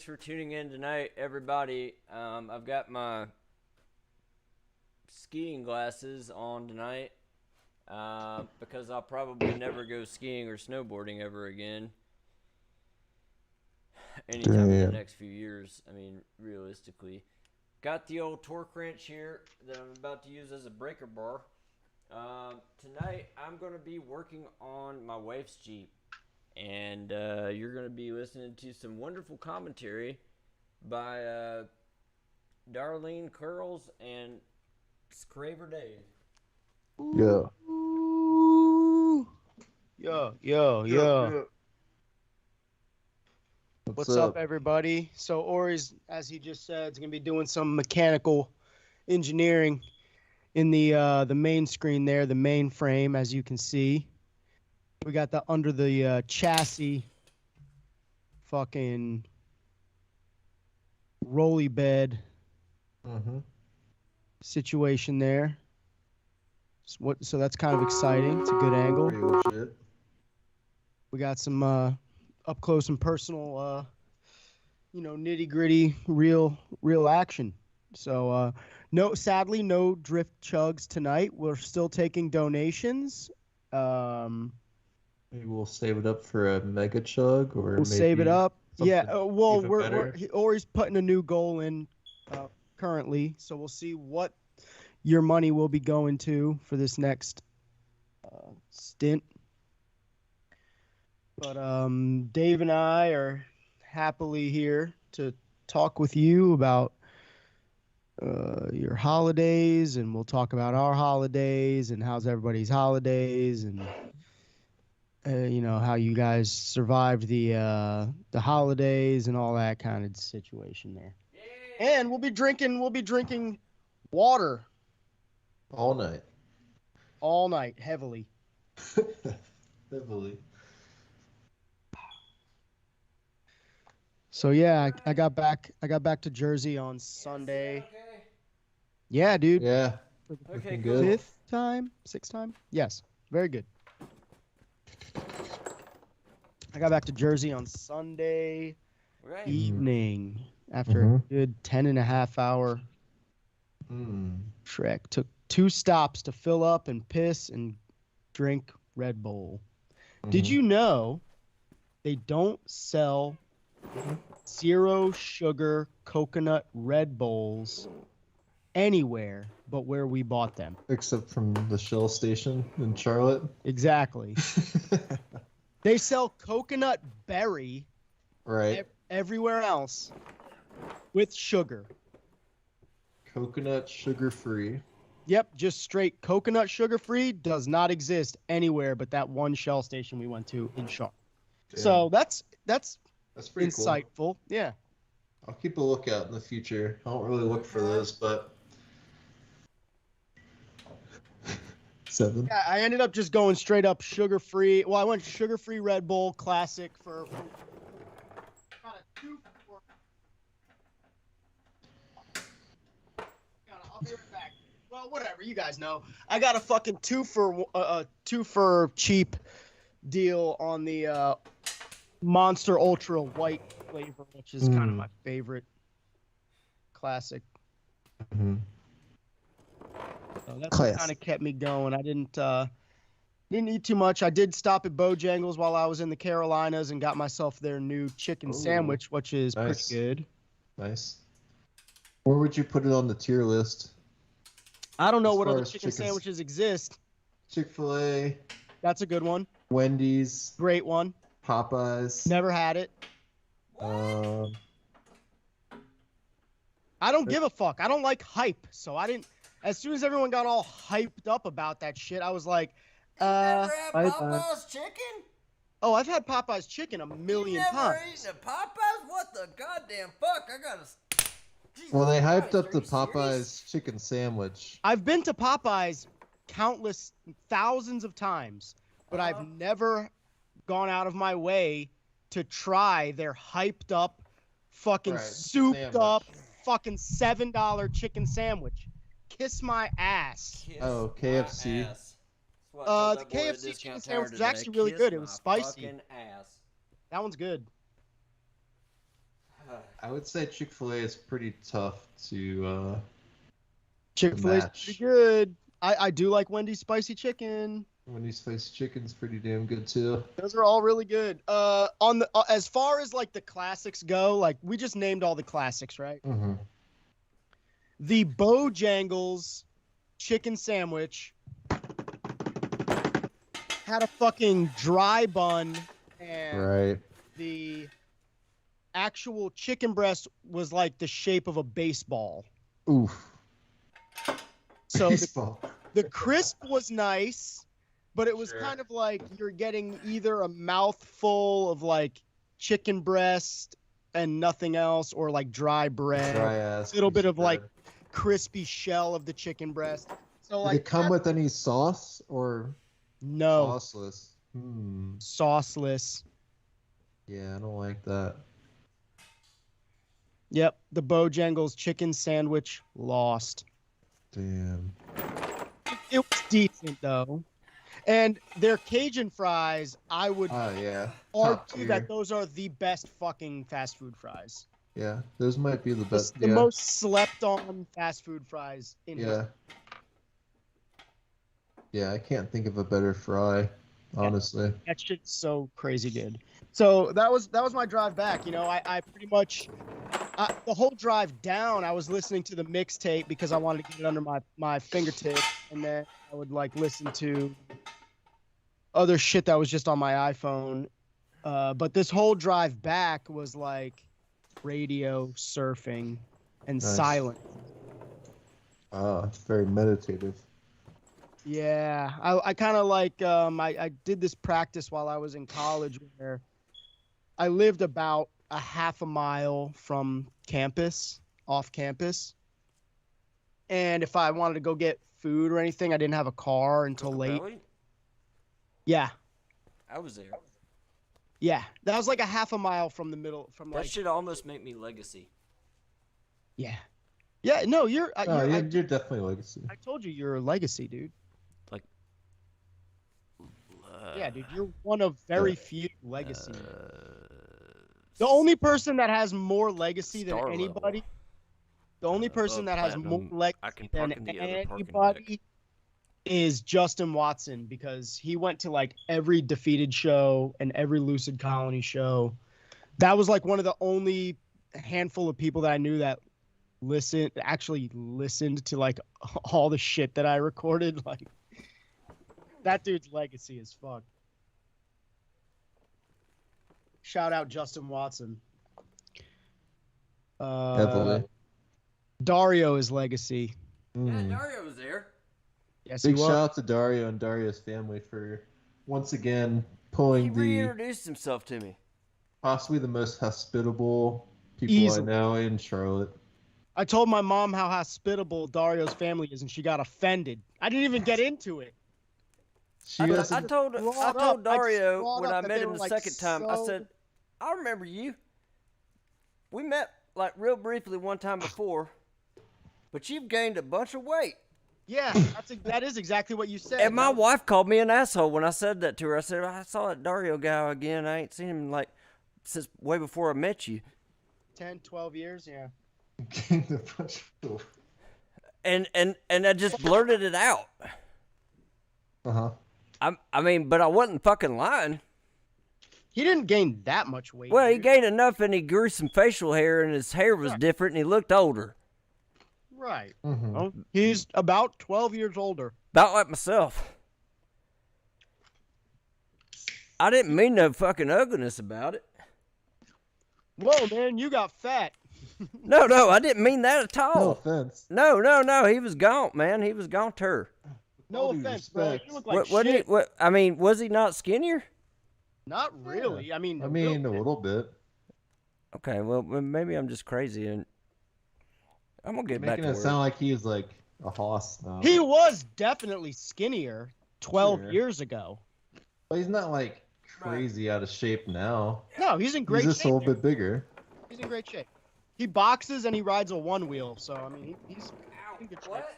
for tuning in tonight, everybody. I've got my skiing glasses on tonight because I'll probably never go skiing or snowboarding ever again anytime in the next few years. I mean, realistically. Got the old torque wrench here that I'm about to use as a breaker bar. Tonight, I'm going to be working on my wife's Jeep. And you're going to be listening to some wonderful commentary by Darlene Curls and Scraver Dave. Yeah. Yo. What's up, everybody? So Ori's, as he just said, is going to be doing some mechanical engineering in the main screen there, the main frame, as you can see. We got the under the chassis fucking rolly bed situation there. So that's kind of exciting. It's a good angle. We got some up close and personal, nitty gritty, real action. So sadly, no drift chugs tonight. We're still taking donations. Maybe we'll save it up for a mega chug, or we'll save it up. Yeah. Ori's putting a new goal in currently, so we'll see what your money will be going to for this next stint. But Dave and I are happily here to talk with you about your holidays, and we'll talk about our holidays and how's everybody's holidays, and how you guys survived the holidays and all that kind of situation there. Yeah. And we'll be drinking water all night, heavily. So yeah, I got back to Jersey on Sunday. Okay? Yeah, dude. Yeah. Okay, good. Sixth time? Yes. Very good. I got back to Jersey on Sunday evening after a good 10.5-hour trek. Took 2 stops to fill up and piss and drink Red Bull. Did you know they don't sell 0 sugar coconut Red Bulls anywhere but where we bought them? Except from the Shell station in Charlotte. Exactly. They sell coconut berry everywhere else with sugar. Coconut sugar-free. Yep, just straight coconut sugar-free does not exist anywhere but that one Shell station we went to in Charlotte. So that's pretty insightful. Cool. Yeah. I'll keep a lookout in the future. I don't really look for those, but 7. Yeah, I ended up just going straight up sugar-free. Well, I went sugar-free Red Bull Classic for kind of 2 for... I'll be right back. Well, whatever, you guys know. I got a fucking 2 for cheap deal on the Monster Ultra White flavor, which is kind of my favorite classic. So that's what kind of kept me going. I didn't eat too much. I did stop at Bojangles while I was in the Carolinas and got myself their new chicken sandwich, which is pretty good. Nice. Where would you put it on the tier list? I don't know what other chicken sandwiches exist. Chick-fil-A. That's a good one. Wendy's. Great one. Popeyes. Never had it. I don't give a fuck. I don't like hype, so I didn't. As soon as everyone got all hyped up about that shit, I was like, You never had Popeye's chicken? Oh, I've had Popeye's chicken a million times. You never eaten a Popeye's? What the goddamn fuck? I gotta... Well, they hyped up the Popeye's chicken sandwich. I've been to Popeye's countless thousands of times, but I've never gone out of my way to try their hyped up, fucking souped up, fucking $7 chicken sandwich. Kiss my ass. KFC. The KFC chicken sandwich was actually really good. It was spicy. Ass. That one's good. I would say Chick-fil-A is pretty tough to Chick-fil-A's match. pretty good. I do like Wendy's spicy chicken. Wendy's spicy chicken's pretty damn good too. Those are all really good. On the as far as like the classics go, like we just named all the classics, right? Mm-hmm. The Bojangles chicken sandwich had a fucking dry bun, and Right. the actual chicken breast was like the shape of a baseball. Oof. So Baseball. the crisp was nice, but it was Sure. kind of like you're getting either a mouthful of like chicken breast and nothing else, or like dry bread, Dry ass. little bit piece of like bread. crispy shell of the chicken breast. So Did like it come with any sauce or no sauceless? sauceless. Yeah, I don't like that. Yep, the Bojangles chicken sandwich lost. Damn. It was decent though. And their Cajun fries, I would Oh yeah. Top argue tier. that those are the best fucking fast food fries. Yeah, those might be the The, best. the Yeah. most slept on fast food fries in Yeah. history. Yeah, I can't think of a better fry, honestly. That shit's so crazy good. So that was my drive back. You know, I pretty much the whole drive down, I was listening to the mixtape because I wanted to get it under my fingertips, and then I would like listen to other shit that was just on my iPhone. But this whole drive back was like radio, surfing, and Nice. silence. It's very meditative. Yeah, I kind of like I did this practice while I was in college where I lived about a half a mile from campus, off campus. And if I wanted to go get food or anything, I didn't have a car until Cocoa late. Valley? Yeah, I was there. yeah, that was like a half a mile from the middle, from That like should almost make me legacy. yeah, yeah. No, you're. You're definitely legacy. I told you you're a legacy, dude. Yeah, dude, you're one of very few legacy. The only person that has more legacy than Star anybody. level. The only person that has more platinum. I legacy can park than in the other parking anybody is Justin Watson, because he went to like every Defeated show and every Lucid Colony show. That was like one of the only handful of people that I knew that actually listened to like all the shit that I recorded. Like that dude's legacy is fuck. Shout out Justin Watson. Heavily. Dario is legacy. Yeah, Dario was there. Yes, Big he was. shout out to Dario and Dario's family for once again He pulling the reintroduced himself to me. possibly the most hospitable people Easily. I know in Charlotte. I told my mom how hospitable Dario's family is, and she got offended. I didn't even get into it. She I doesn't. told brought up- I Dario brought when up I that met they him were, the like, second time. I so- said, "I remember you. We met like real briefly one time before, but you've gained a bunch of weight." Yeah, that is exactly what you said. And my wife called me an asshole when I said that to her. I said, "I saw that Dario guy again. I ain't seen him like since way before I met you." 10, 12 years, yeah. And I just blurted it out. Uh-huh. I mean, but I wasn't fucking lying. He didn't gain that much weight. Well, he dude. gained enough, and he grew some facial hair, and his hair was different, and he looked older, Right. Mhm. Well, he's about 12 years older. about like myself. I didn't mean no fucking ugliness about it. Whoa, man, you got fat. No, I didn't mean that at No all. offense. No, he was gaunt, man. He was gaunter. No All due offense, bro. respect. You look like Wasn't he? shit. What? I mean, was he not skinnier? Not really. I mean, I mean, a little bit. Okay, well, maybe I'm just crazy, and I'm gonna get back Making to it work. sound like he's like a hoss now. he was definitely skinnier 12 Sure. years ago. But he's not like crazy out of shape now. No, he's in great He's just shape. a little bit bigger. He's in great shape. He boxes and he rides a one wheel, so I mean, he's in good shape. What?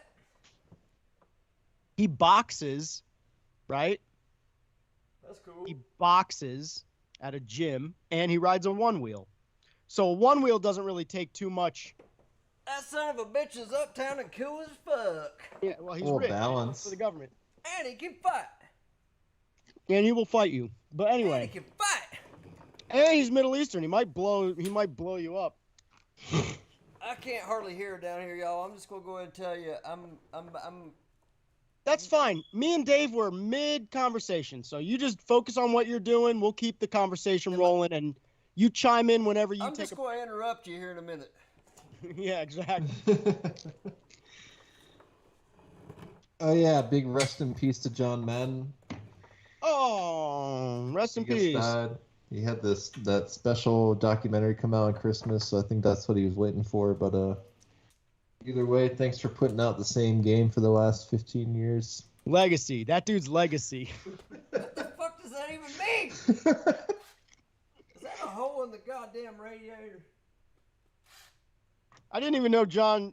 He boxes, right? That's cool. He boxes at a gym and he rides a one wheel. So a one wheel doesn't really take too much. That son of a bitch is uptown and cool as fuck. Yeah, well, he's Well, rich. balance. For the government. And he can fight. And he will fight you. But And he anyway. can fight. And he's Middle Eastern. He might blow you up. I can't hardly hear it down here, y'all. I'm just gonna go ahead and tell you, I'm. That's fine. Me and Dave were mid-conversation, so you just focus on what you're doing. We'll keep the conversation rolling, and you chime in whenever you I'm take just going to interrupt you here in a minute. Yeah, exactly. Oh yeah, big rest in peace to John Madden. Oh, rest in peace. Died. He had that special documentary come out on Christmas, so I think that's what he was waiting for. But either way, thanks for putting out the same game for the last 15 years. Legacy. That dude's legacy. What the fuck does that even mean? Is that a hole in the goddamn radiator? I didn't even know John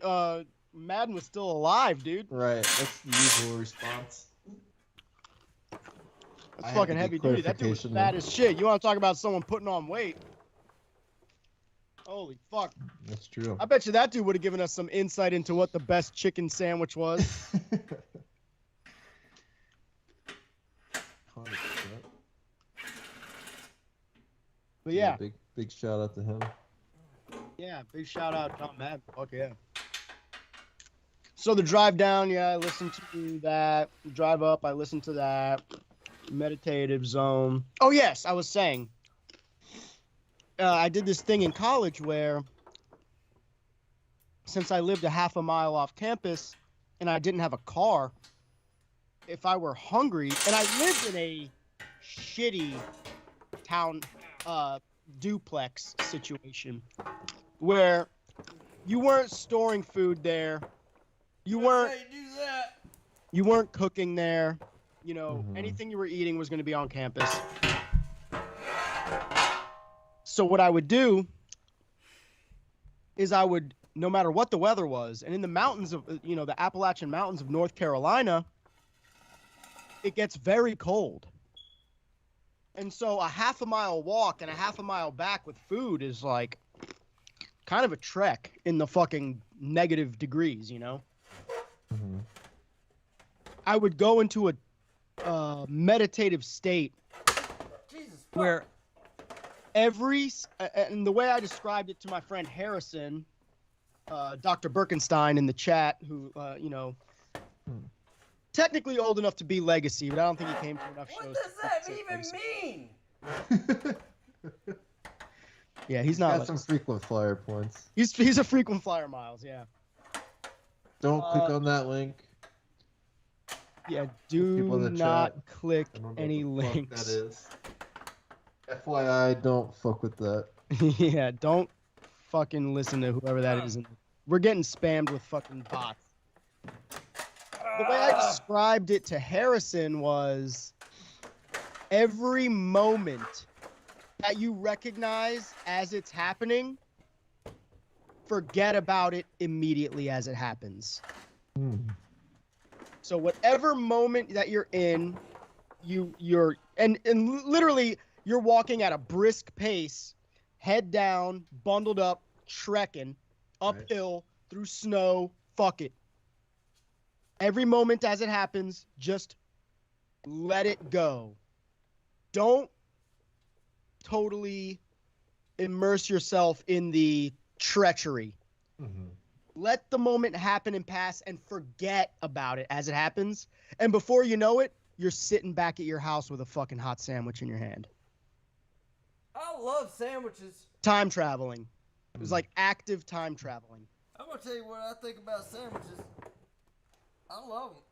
Madden was still alive, dude. Right, that's the usual response. That's fucking heavy duty. That dude was fat as shit. You want to talk about someone putting on weight? Holy fuck. That's true. I bet you that dude would have given us some insight into what the best chicken sandwich was. 100%. But yeah. Big shout out to him. Yeah, big shout out John Madden. Fuck yeah. So the drive down, yeah, I listened to that. Drive up, I listened to that. Meditative zone. Oh yes, I was saying. I did this thing in college where, since I lived a half a mile off campus, and I didn't have a car, if I were hungry, and I lived in a shitty town duplex situation where you weren't storing food there, you weren't cooking there, you know, anything you were eating was going to be on campus. So what I would do is I would, no matter what the weather was, and in the mountains of, you know, the Appalachian Mountains of North Carolina, it gets very cold. And so a half a mile walk and a half a mile back with food is like kind of a trek in the fucking negative degrees, you know? Mm-hmm. I would go into a meditative state where and the way I described it to my friend Harrison, Dr. Birkenstein in the chat, who, you know, technically old enough to be legacy, but I don't think he came to enough shows. What does that even mean? Yeah, he's not. Got some frequent flyer points. He's a frequent flyer, Miles. Yeah. Don't click on that link. Yeah, do not click any links. That is. FYI, don't fuck with that. Yeah, don't fucking listen to whoever that is. We're getting spammed with fucking bots. The way I described it to Harrison was every moment that you recognize as it's happening, forget about it immediately as it happens. So whatever moment that you're in, you're literally you're walking at a brisk pace, head down, bundled up, trekking uphill through snow. Fuck it. Every moment as it happens, just let it go. Don't totally immerse yourself in the treachery. Let the moment happen and pass and forget about it as it happens. And before you know it, you're sitting back at your house with a fucking hot sandwich in your hand. I love sandwiches. Time traveling. It was like active time traveling. I'm going to tell you what I think about sandwiches. I love them.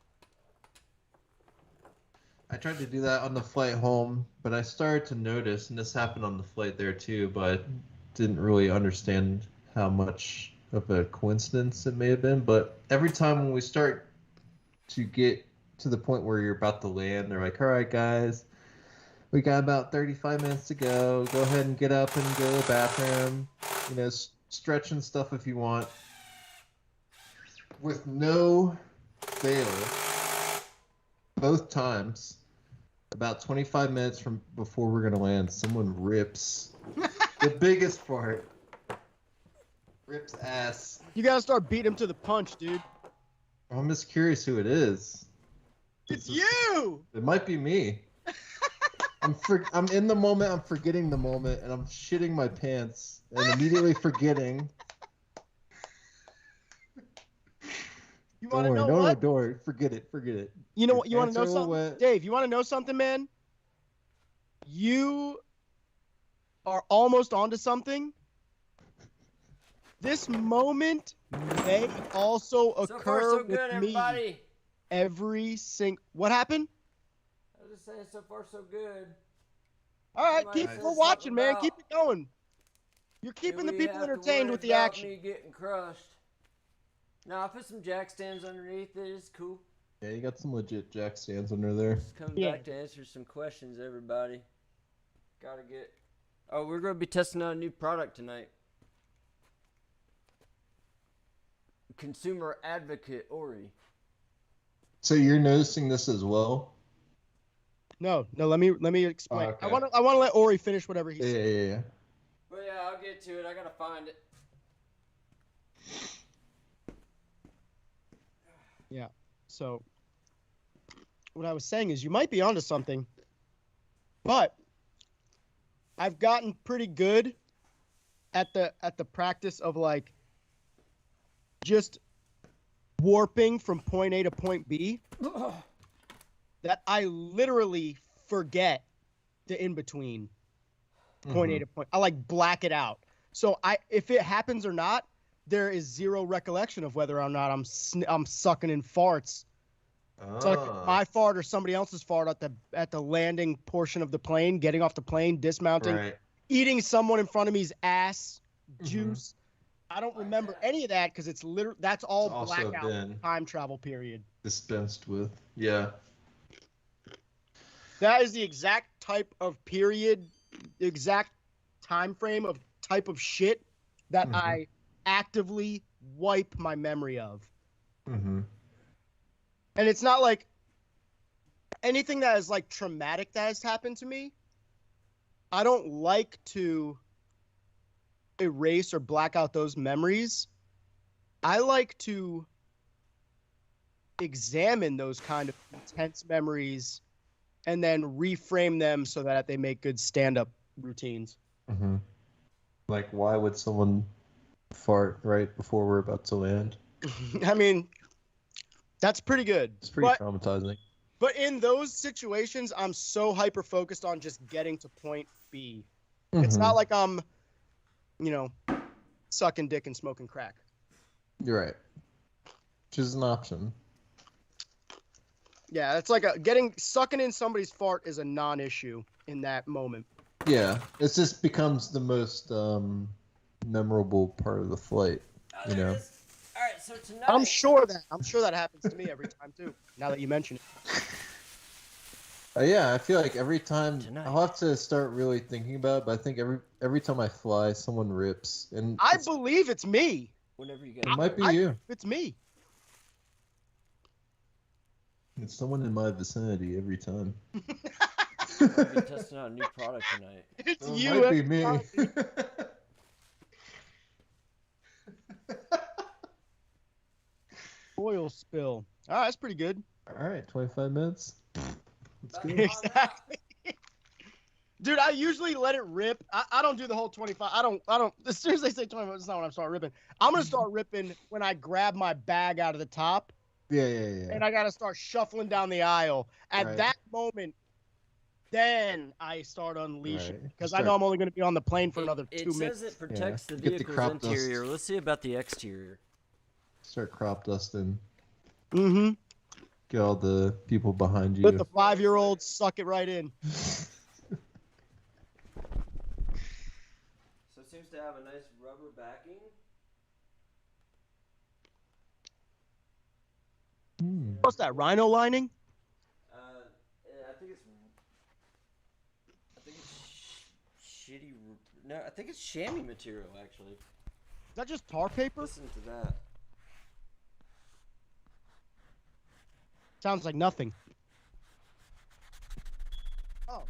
I tried to do that on the flight home, but I started to notice, and this happened on the flight there too, but didn't really understand how much of a coincidence it may have been. But every time when we start to get to the point where you're about to land, they're like, all right, guys, we got about 35 minutes to go. Go ahead and get up and go to the bathroom. You know, stretch and stuff if you want. With no fail, both times, about 25 minutes from before we're going to land, someone rips the biggest fart Rips ass. You gotta start beating him to the punch, dude. I'm just curious who it is. It's you! It might be me. I'm in the moment, I'm forgetting the moment, and I'm shitting my pants and immediately forgetting. You want to know what? Don't worry. Forget it. You know what? You want to know Pants are all something? wet. Dave, you want to know something, man? You are almost onto something. This moment may also So occur far, so with good, me everybody. every single. What happened? I was just saying, so far, so good. All right, Somebody keep. said We're something watching, man. about, Keep it going. You're "Do keeping the we people have to entertained worry with the about action. Me getting crushed. Now I put some jack stands underneath it. It's cool. Yeah, you got some legit jack stands under there. Just coming Yeah. back to answer some questions, everybody. Gotta get. Oh, we're gonna be testing out a new product tonight. Consumer advocate Ori. So you're noticing this as well? No. Let me explain. Okay. I want to let Ori finish whatever he said. Yeah. But yeah, I'll get to it. I gotta find it. Yeah. So what I was saying is you might be onto something, but I've gotten pretty good at the practice of like just warping from point A to point B that I literally forget the in between point A to point. I like black it out. So if it happens or not, there is zero recollection of whether or not I'm sucking in farts. Sucking my fart or somebody else's fart at the landing portion of the plane, getting off the plane, dismounting, Right. eating someone in front of me's ass juice. I don't remember any of that because it's literally that's all It's also blackout been time travel period. dispensed with. Yeah. That is the exact type of period, exact time frame of type of shit that I actively wipe my memory of. And it's not like anything that is like traumatic that has happened to me. I don't like to erase or black out those memories. I like to examine those kind of intense memories and then reframe them so that they make good stand-up routines. Like, why would someone fart right before we're about to land? I mean, that's pretty good. It's pretty traumatizing. But in those situations, I'm so hyper-focused on just getting to point B. It's not like I'm, sucking dick and smoking crack. You're right. Which is an option. Yeah, it's like sucking in somebody's fart is a non-issue in that moment. Yeah, it just becomes the most memorable part of the flight. All right, so tonight. I'm sure that happens to me every time too. Now that you mention it. Yeah, I feel like every time Tonight. I'll have to start really thinking about it. But I think every time I fly, someone rips, and I believe it's me. Whenever you it get. might be you. It's me. It's someone in my vicinity every time. We'll be testing out a new product tonight. It's It you. might be me. Oil spill. All right, that's pretty good. All right, 25 minutes. Let's go. Exactly. Dude, I usually let it rip. I don't do the whole 25. I don't. As soon as they say 25, it's not when I start ripping. I'm gonna start ripping when I grab my bag out of the top. Yeah. And I gotta start shuffling down the aisle. At that moment, then I start unleashing because I know I'm only gonna be on the plane for another 2 minutes. It says it protects the Get the vehicle's crop dust. interior. Let's see about the exterior. Start crop dusting. Mm-hmm. Get all the people behind you. Let the 5-year-olds suck it right in. So it seems to have a nice rubber backing. What's that, rhino lining? I think it's shitty. No, I think it's chamois material actually. Is that just tar paper? Listen to that. Sounds like nothing. Oh.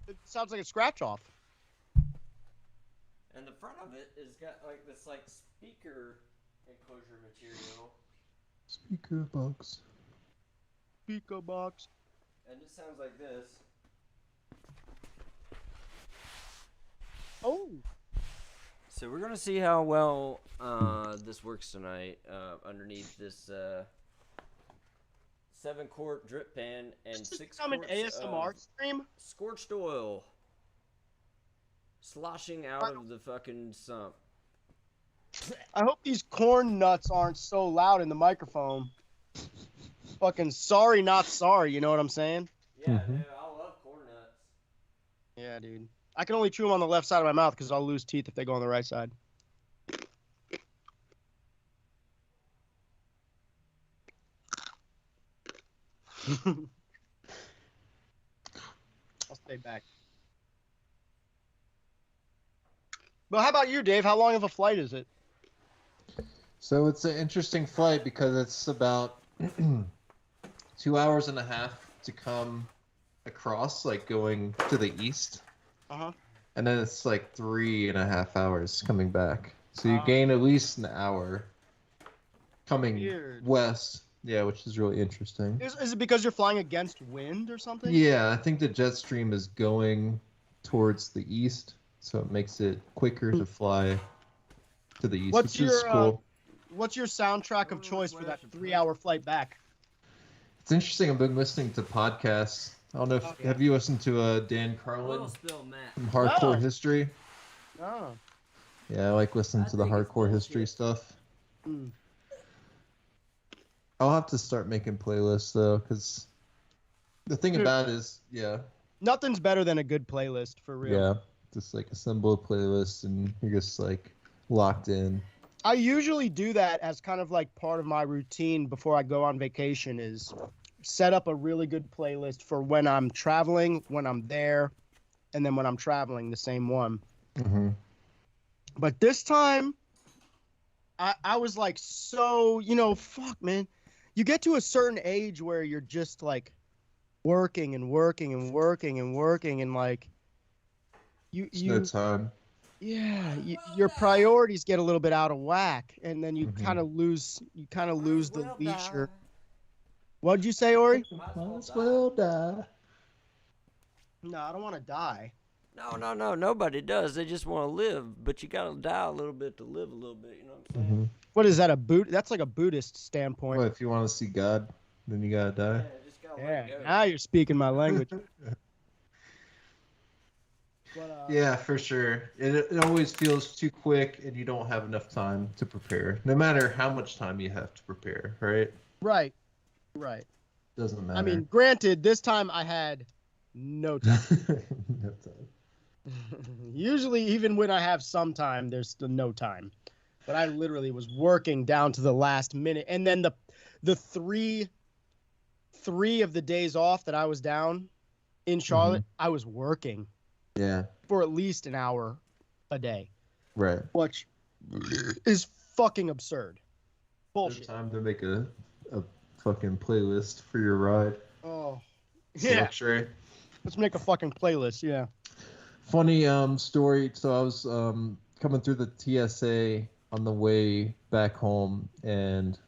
It sounds like a scratch off. And the front of it has got like this like speaker enclosure material. Speaker box. Pico box. And it sounds like this. Oh. So we're gonna see how well this works tonight underneath this 7-quart drip pan and 6 Come an quarts ASMR of stream. scorched oil sloshing out of the fucking sump. I hope these corn nuts aren't so loud in the microphone. Fucking sorry, not sorry. You know what I'm saying? Yeah, dude, I love corn nuts. Yeah, dude. I can only chew them on the left side of my mouth because I'll lose teeth if they go on the right side. I'll stay back. But how about you, Dave? How long of a flight is it? So it's an interesting flight because it's about 2 hours and a half to come across, like going to the east. Uh-huh. And then it's like 3.5 hours coming back. So you gain at least an hour coming west. Yeah, which is really interesting. Is it because you're flying against wind or something? Yeah, I think the jet stream is going towards the east, so it makes it quicker to fly to the east, which is cool. What's your soundtrack of choice for that 3-hour flight back? It's interesting. I've been listening to podcasts. I don't know if have you listened to Dan Carlin from Hardcore History? Oh. Yeah, I like listening to the hardcore history stuff. Mm. I'll have to start making playlists though, because the thing about it is, nothing's better than a good playlist for real. Yeah, just like assemble a playlist and you're just like locked in. I usually do that as kind of like part of my routine before I go on vacation is set up a really good playlist for when I'm traveling, when I'm there, and then when I'm traveling, the same one. Mm-hmm. But this time, I was like, so, fuck, man. You get to a certain age where you're just like working and working and working and working and like no time. Yeah, your priorities get a little bit out of whack, and then you kind of lose the leisure. What'd you say, Ori? Might as well die. No, I don't want to die. No, nobody does. They just want to live, but you gotta die a little bit to live a little bit. You know what I'm saying? What is that? That's like a Buddhist standpoint. Well, if you want to see God, then you gotta die. Yeah, now you're speaking my language. Yeah, for sure. It always feels too quick, and you don't have enough time to prepare. No matter how much time you have to prepare, right? Right. Doesn't matter. I mean, granted, this time I had no time. No time. Usually, even when I have some time, there's still no time. But I literally was working down to the last minute, and then the three of the days off that I was down in Charlotte, I was working. Yeah. For at least an hour a day. Right. Which is fucking absurd. Bullshit. There's time to make a fucking playlist for your ride. Oh. Yeah. Luxury. Let's make a fucking playlist, yeah. Funny story. So I was coming through the TSA on the way back home, and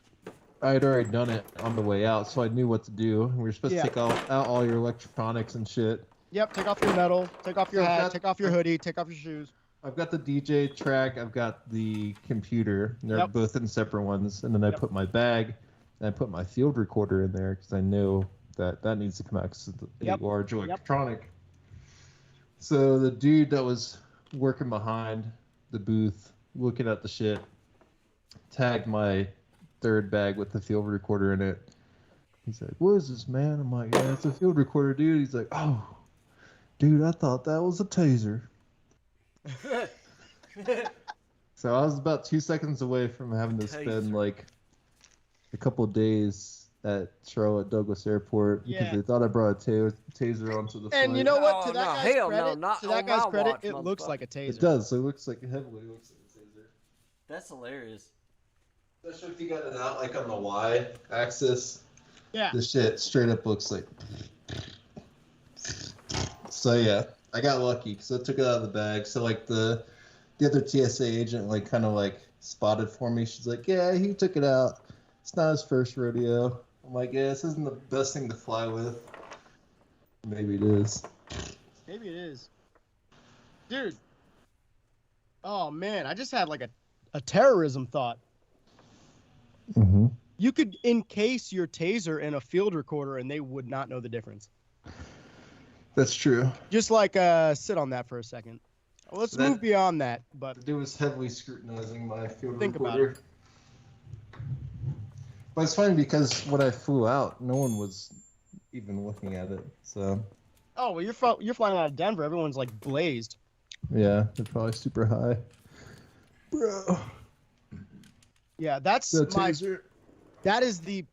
I had already done it on the way out, so I knew what to do. We were supposed to take out all your electronics and shit. Yep, take off your medal, take off your hat, take off your hoodie, take off your shoes. I've got the DJ track, I've got the computer, and they're both in separate ones, and then I put my bag, and I put my field recorder in there, because I know that needs to come out, because it's a large electronic. So the dude that was working behind the booth, looking at the shit, tagged my third bag with the field recorder in it. He's like, "What is this, man?" I'm like, "Yeah, it's a field recorder, dude." He's like, "Oh, dude, I thought that was a taser." So I was about 2 seconds away from having to spend like a couple of days at Charlotte Douglas Airport because they thought I brought a taser onto the flight. And you know what? To that guy's credit, it looks like a taser. It does. It looks like heavily looks like a taser. That's hilarious. Especially if you got it out like on the Y axis. Yeah. The shit straight up looks like. So yeah, I got lucky because I took it out of the bag. So like the the other TSA agent like kind of like spotted for me. She's like, "Yeah, he took it out. It's not his first rodeo." I'm like, "Yeah, this isn't the best thing to fly with." Maybe it is. Maybe it is. Dude. Oh man, I just had like a terrorism thought. Mm-hmm. You could encase your taser in a field recorder and they would not know the difference. That's true. Just like sit on that for a second. Let's move beyond that. But the dude was heavily scrutinizing my field think recorder. about it. But it's funny because when I flew out, no one was even looking at it. So. Oh well, you're flying out of Denver. Everyone's like blazed. Yeah, they're probably super high. Bro. Yeah, that's The my. taser. That is the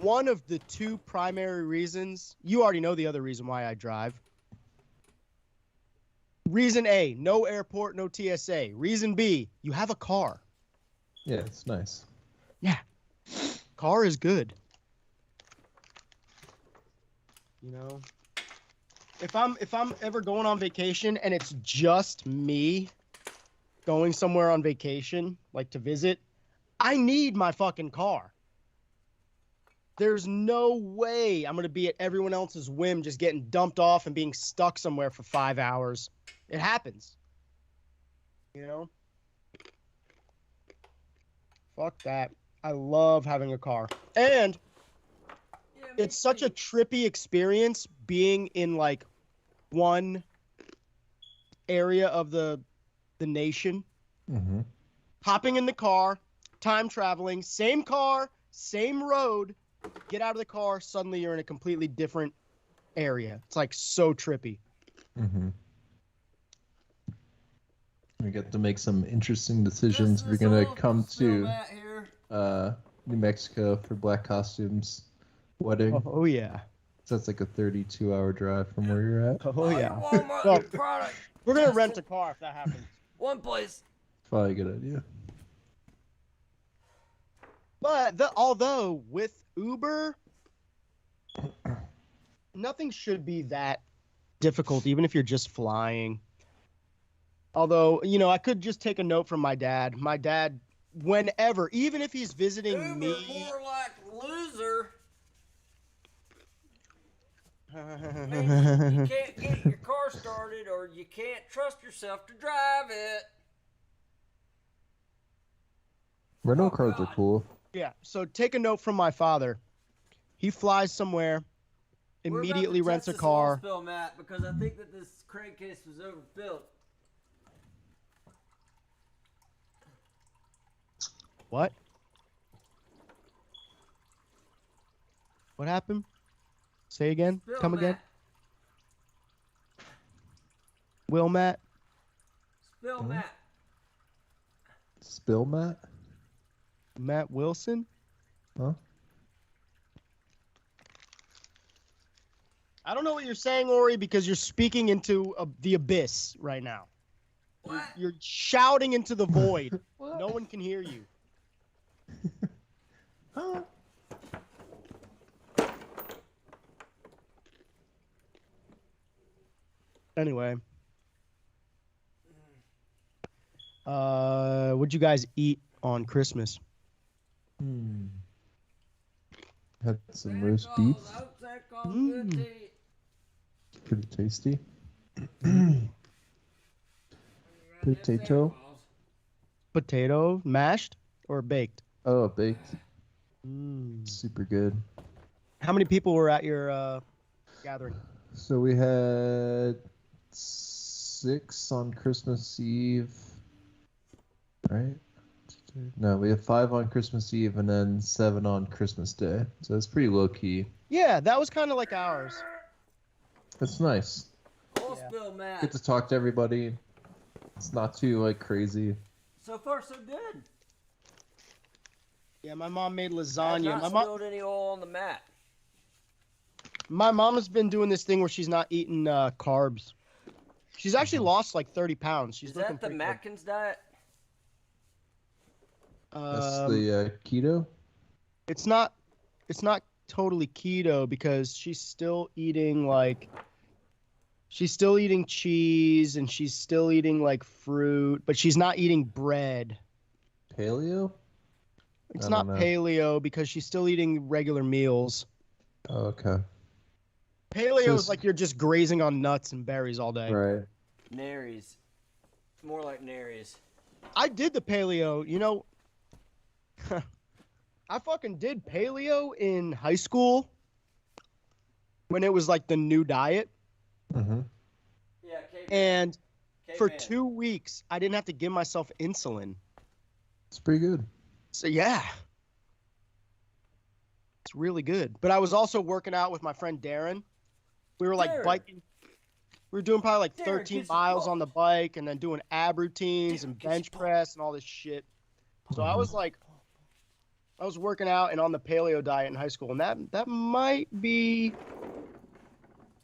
one of the two primary reasons. You already know the other reason why I drive. Reason A, no airport, no TSA. Reason B, you have a car. Yeah, it's nice. Yeah. Car is good. You know, if I'm ever going on vacation and it's just me going somewhere on vacation, like to visit, I need my fucking car. There's no way I'm going to be at everyone else's whim just getting dumped off and being stuck somewhere for 5 hours. It happens. You know? Fuck that. I love having a car. And it's such a trippy experience being in like one area of the nation. Mm-hmm. Hopping in the car, time traveling, same car, same road. Get out of the car, suddenly you're in a completely different area. It's like so trippy. Mm-hmm. We get to make some interesting decisions. We're gonna come to New Mexico for Black Costume's wedding. Oh yeah. So that's like a 32-hour drive from where you're at. Oh yeah. Walmart product. We're gonna rent a car if that happens. One place. Probably a good idea. But although with Uber, nothing should be that difficult, even if you're just flying. Although, you know, I could just take a note from my dad. My dad, whenever, even if he's visiting Uber, me. more like loser. Uh, You can't get your car started or you can't trust yourself to drive it. Rental cars are cool. Yeah, so take a note from my father. He flies somewhere, immediately rents a car. Spill, Matt, because I think that this crankcase was overfilled. What? What happened? Say again. Spill, Come again. Matt. Will Matt? Spill, Matt. Spill, Matt? Matt Wilson? Huh? I don't know what you're saying, Ori, because you're speaking into the abyss right now. What? You're shouting into the void. No one can hear you. Huh? Anyway. What'd you guys eat on Christmas? Had some roast beef. Mm. Pretty tasty. Potato. Potato mashed or baked? Oh, baked. Mm. Super good. How many people were at your gathering? So we had 6 on Christmas Eve. Right? No, we have 5 on Christmas Eve and then 7 on Christmas Day. So it's pretty low key. Yeah, that was kind of like ours. It's nice. Spill, Matt. Get to talk to everybody. It's not too like crazy. So far, so good. Yeah, my mom made I've lasagna. not spilled any oil on the mat. My mom has been doing this thing where she's not eating carbs. She's actually lost like 30 pounds. She's Is looking that the pretty good. Matkins diet? That's the keto. It's not totally keto because she's still eating like She's still eating cheese and she's still eating like fruit, but she's not eating bread. Paleo? It's I not don't know. paleo because she's still eating regular meals. Oh, okay. Paleo So is like you're just grazing on nuts and berries all day. Right. Naries. More like Naries. I did the paleo, you know. I fucking did paleo in high school when it was like the new diet. Mm-hmm. Yeah, caveman. And for Caveman. 2 weeks, I didn't have to give myself insulin. It's pretty good. So yeah, it's really good. But I was also working out with my friend Darren. We were like Darren. biking. We were doing probably like Darren, 13 get some miles pump. on the bike and then doing ab routines Darren, and get some bench pump. press and all this shit. So I Mhm. was like, I was working out and on the paleo diet in high school, and that might be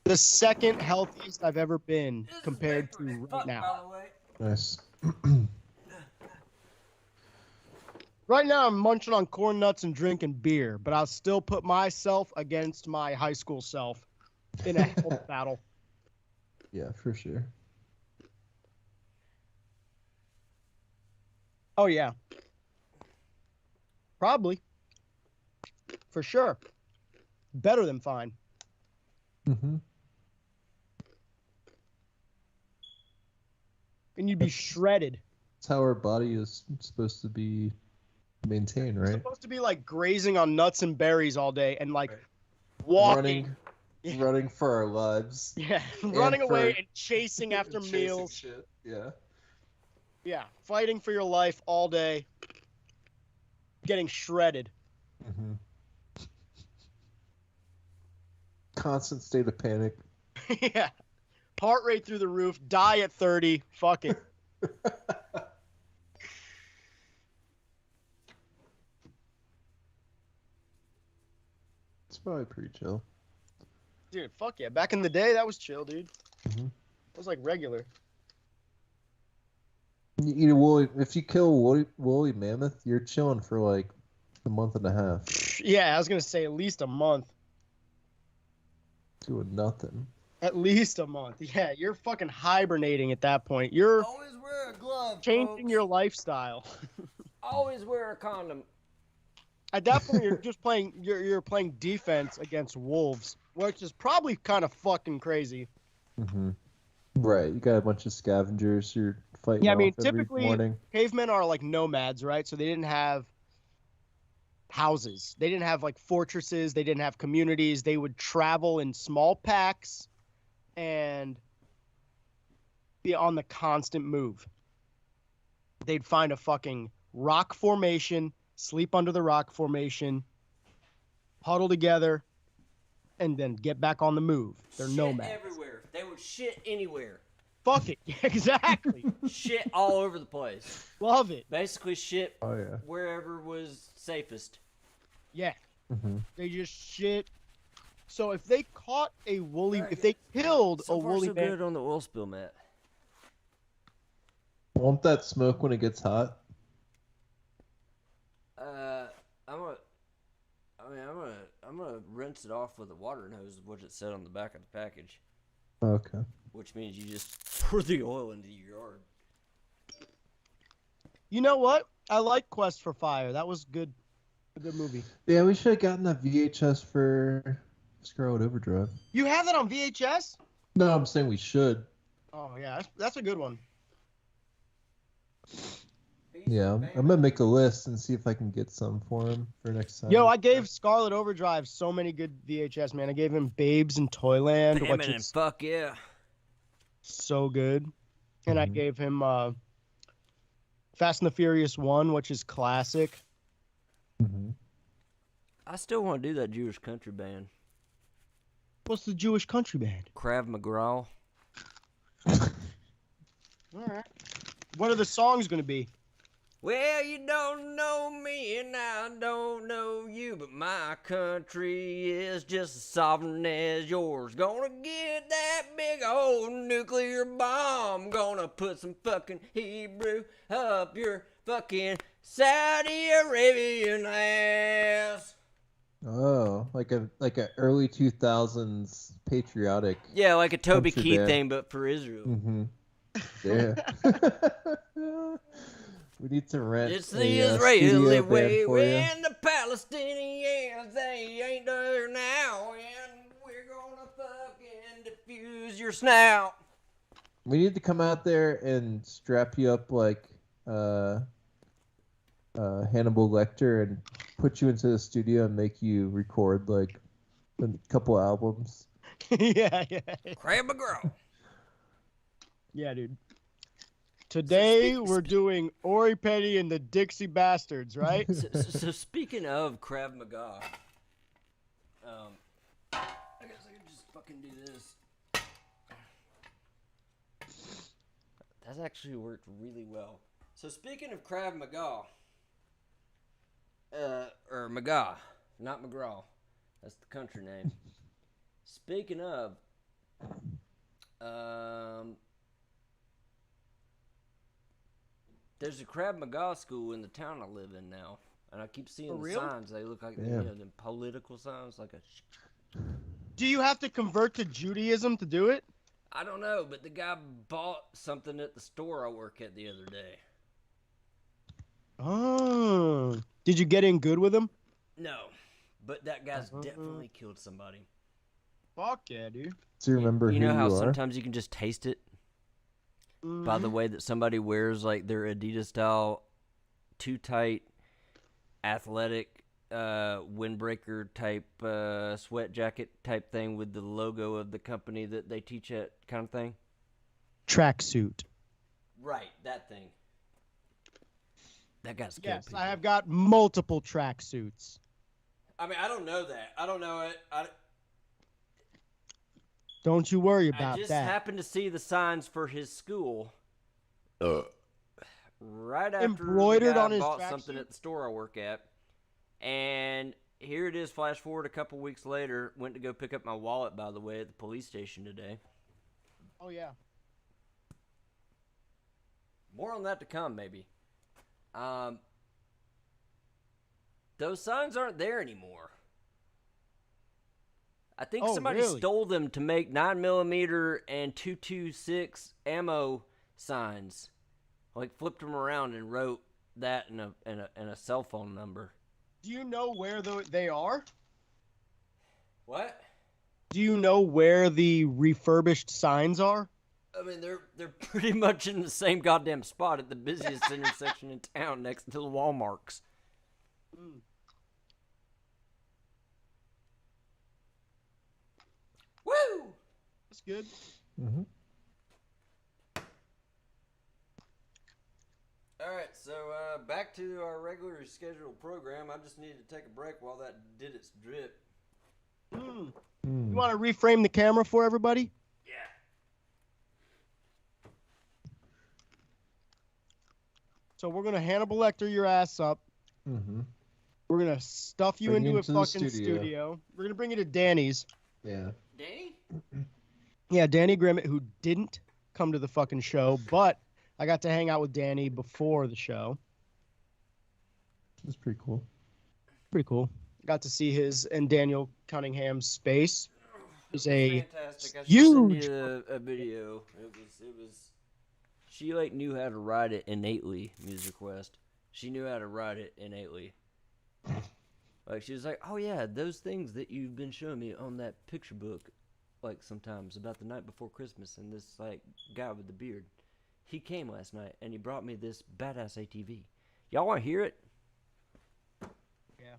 the second healthiest I've ever been This is compared paper to as right fuck, now. by the way. Nice. Right now, I'm munching on corn nuts and drinking beer, but I'll still put myself against my high school self in a health battle. Yeah, for sure. Oh, yeah. Probably. For sure. Better than fine. Mm-hmm. And you'd be shredded. That's how our body is supposed to be maintained, It's right? supposed to be like grazing on nuts and berries all day and like Right. walking. Running for our lives. Yeah, running for- away and chasing after Chasing meals. shit. Yeah. Yeah, fighting for your life all day. Getting shredded. Mm-hmm. Constant state of panic. Yeah. Heart rate through the roof. Die at 30. Fuck it. It's probably pretty chill. Dude, fuck yeah. Back in the day, that was chill, dude. Mhm. It was like regular. You know, if you kill woolly mammoth, you're chilling for like a month and a half, Yeah, I was going to say at least a month. doing nothing. At least a month. Yeah, you're fucking hibernating at that point. You're Always wear a glove, changing folks. your lifestyle. Always wear a condom. At that point, you're just playing. You're playing defense against wolves, which is probably kind of fucking crazy. Mm-hmm. Right, you got a bunch of scavengers you're fighting Yeah, I mean, off every typically morning. cavemen are like nomads, right? So they didn't have houses. They didn't have like fortresses. They didn't have communities. They would travel in small packs and be on the constant move. They'd find a fucking rock formation, sleep under the rock formation, huddle together, and then get back on the move. They're Shit nomads. everywhere. They would shit anywhere. Fuck it. Yeah, exactly. Shit all over the place. Love it. Basically shit Oh yeah. wherever was safest. Yeah. Mm-hmm. They just shit. So if they caught a woolly, Right, if they killed So a far, woolly so man, good on the oil spill, Matt. Won't that smoke when it gets hot? I'm gonna rinse it off with a water hose, which it said on the back of the package. Okay. Which means you just pour the oil into your yard. you know what? I like Quest for Fire. That was good. A good movie. Yeah, we should have gotten that VHS for Scarlet Overdrive. You have that on VHS? No, I'm saying we should. Oh yeah, that's a good one. Yeah, I'm gonna make a list and see if I can get some for him for next time. Yo, I gave Scarlet Overdrive so many good VHS, man. I gave him Babes in Toyland, which Damn it, is fuck yeah. so good. And I Mhm. gave him Fast and the Furious 1, which is classic. Mm-hmm. I still want to do that Jewish country band. What's the Jewish country band? Krav McGraw. All right. What are the songs going to be? Well, you don't know me and I don't know you, but my country is just as sovereign as yours. Gonna get that big old nuclear bomb. Gonna put some fucking Hebrew up your fucking Saudi Arabian ass. Oh, like a early 2000s patriotic. Yeah, like a Toby country Keith band. thing, but for Israel. Mm-hmm. Yeah. We need to rent It's the a Israeli studio band way for you. when the Palestinians, they ain't there now, and we're gonna fucking diffuse your snout. We need to come out there and strap you up like Hannibal Lecter and put you into the studio and make you record like a couple albums. Yeah. Crab McGraw. Yeah, dude. Today So we're doing Ori Petty and the Dixie Bastards, right? So speaking of Krav Maga, I guess I can just fucking do this. That's actually worked really well. So speaking of Krav Maga, or Maga, not McGraw, that's the country name. Speaking of, there's a Krav Maga school in the town I live in now, and I keep seeing the signs. They look like them political signs, like a. Do you have to convert to Judaism to do it? I don't know, but the guy bought something at the store I work at the other day. Oh, did you get in good with him? No, but that guy's definitely killed somebody. Fuck yeah, dude. Do you remember You who know how you are? sometimes you can just taste it by the way that somebody wears like their Adidas style, too tight, athletic, windbreaker type sweat jacket type thing with the logo of the company that they teach at, kind of thing. Tracksuit. Right, that thing. That guy's Yes, people. I have got multiple tracksuits. I mean, I don't know that. I don't know it. Don't you worry about I just that. happened to see the signs for his school. Right after Embroidered the guy on his bought tracksuit? something at the store I work at. And here it is, flash forward a couple weeks later. Went to go pick up my wallet, by the way, at the police station today. Oh, yeah. More on that to come, maybe. Those signs aren't there anymore. I think somebody stole them to make 9mm and 226 ammo signs. Like flipped them around and wrote that in a cell phone number. Do you know where they are? What? Do you know where the refurbished signs are? I mean, they're pretty much in the same goddamn spot at the busiest intersection in town, next to the Walmarts. Woo! That's good. Mm-hmm. All right, so back to our regularly scheduled program. I just needed to take a break while that did its drip. You want to reframe the camera for everybody? Yeah. So we're going to Hannibal Lecter your ass up. Mm-hmm. We're going to stuff you into a fucking studio. We're going to bring you to Danny's. Yeah. Danny? Yeah, Danny Grimmett, who didn't come to the fucking show, but I got to hang out with Danny before the show. That's pretty cool. Pretty cool. Got to see his and Daniel Cunningham's space. It was a fantastic. I huge. sent you a video. It was. She like knew how to write it innately. Music Quest. She knew how to write it innately. Like she was like, oh yeah, those things that you've been showing me on that picture book, like sometimes about the night before Christmas, and this like guy with the beard. He came last night and he brought me this badass ATV. Y'all want to hear it? Yeah.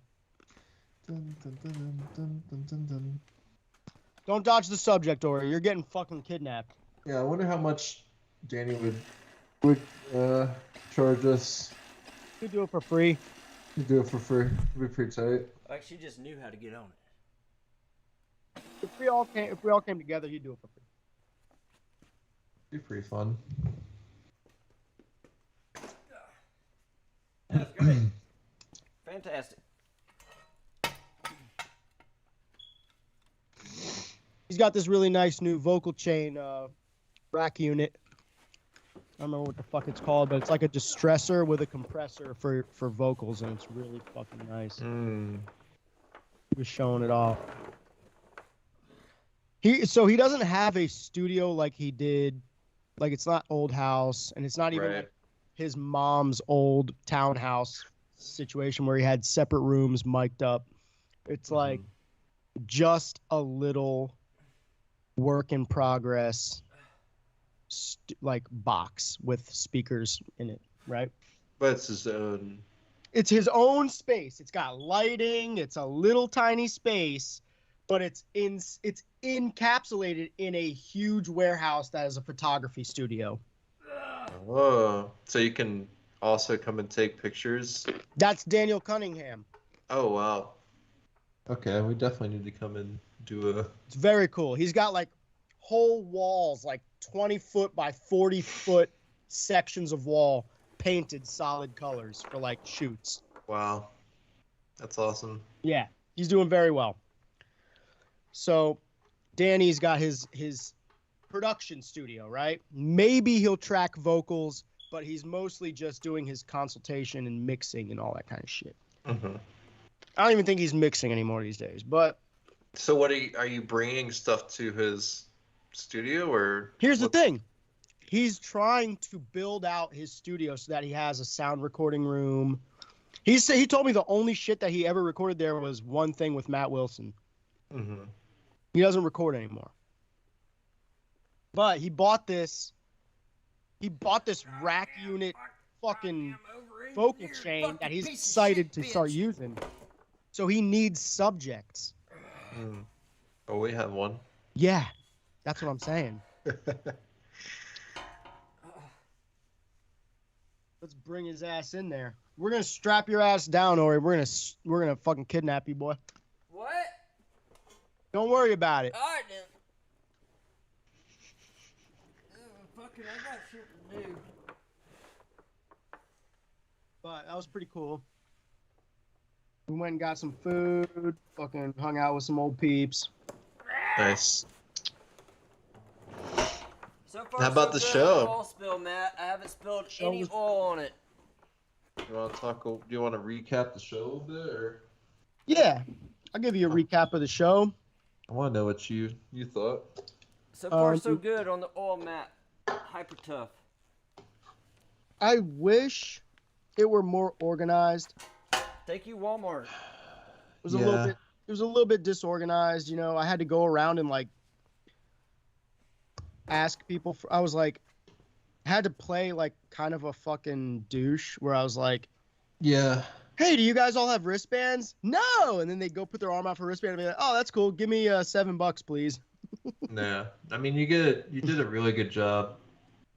Dun, dun, dun, dun, dun, dun, dun. Don't dodge the subject, Ori. You're getting fucking kidnapped. Yeah, I wonder how much Danny would charge us You do it for free. to do it for free. It'd be pretty tight. Like she just knew how to get on it. If we all came together, he'd do it for free. It'd be pretty fun. That's great. Fantastic. He's got this really nice new vocal chain rack unit. I don't remember what the fuck it's called, but it's like a distressor with a compressor for vocals, and it's really fucking nice. He was showing it off. He doesn't have a studio like he did. Like, it's not Old House, and it's not even like his mom's old townhouse situation where he had separate rooms mic'd up. It's like just a little work in progress like box with speakers in it, right? But it's his own. It's his own space. It's got lighting. It's a little tiny space, but it's encapsulated in a huge warehouse that is a photography studio. Oh, so you can also come and take pictures? That's Daniel Cunningham. Oh, wow. Okay, we definitely need to come and do a... It's very cool. He's got like whole walls, like 20-foot by 40-foot sections of wall painted solid colors for like shoots. Wow. That's awesome. Yeah, he's doing very well. So Danny's got his production studio, right? Maybe he'll track vocals, but he's mostly just doing his consultation and mixing and all that kind of shit. Mm-hmm. I don't even think he's mixing anymore these days, but... So what are you bringing stuff to his studio, or... Here's the thing. He's trying to build out his studio so that he has a sound recording room. He told me the only shit that he ever recorded there was one thing with Matt Wilson. Mm-hmm. He doesn't record anymore. But he bought this rack unit fucking vocal chain that he's excited to start using. So he needs subjects. Oh, we have one. Yeah, that's what I'm saying. Let's bring his ass in there. We're gonna strap your ass down, Ori. We're gonna fucking kidnap you, boy. What? Don't worry about it. All right, then. Fucking, I got shit to do. But that was pretty cool. We went and got some food. Fucking hung out with some old peeps. Nice. So far, How about the good show? Oil spill, Matt. I haven't spilled Show any was- oil on it. You want to talk? Do you want to recap the show a little bit, or? Yeah, I'll give you a recap of the show. I want to know what you thought. So far, so good on the oil, Matt. Hyper tough. I wish it were more organized. Thank you, Walmart. It was a little bit disorganized. You know, I had to go around and like ask people. I was like, had to play like kind of a fucking douche where I was like, Yeah. hey, do you guys all have wristbands? No. And then they go put their arm out for a wristband and be like, oh, that's cool. Give me $7, please. Nah. I mean, you did a really good job.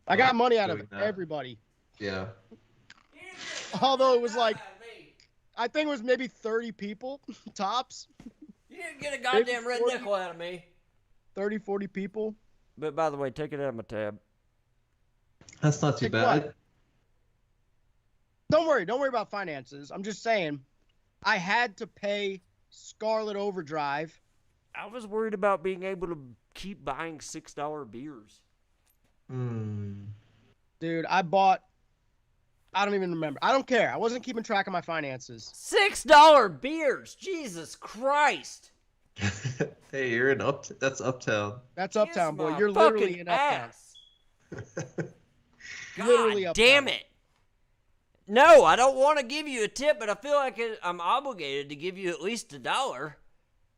I got money out of doing that. everybody. Yeah. Although it was like, I think it was maybe 30 people, tops. You didn't get a goddamn red 40. nickel out of me. 30, 40 people. But by the way, take it out of my tab. That's not too Take bad. what? Don't worry about finances. I'm just saying, I had to pay Scarlet Overdrive. I was worried about being able to keep buying $6 beers. Dude, I don't even remember. I don't care. I wasn't keeping track of my finances. $6 beers! Jesus Christ! Hey, you're in that's Uptown. That's Kiss Uptown, boy. my You're literally fucking in Uptown. ass. Literally God Uptown. damn it! No, I don't want to give you a tip, but I feel like I'm obligated to give you at least $1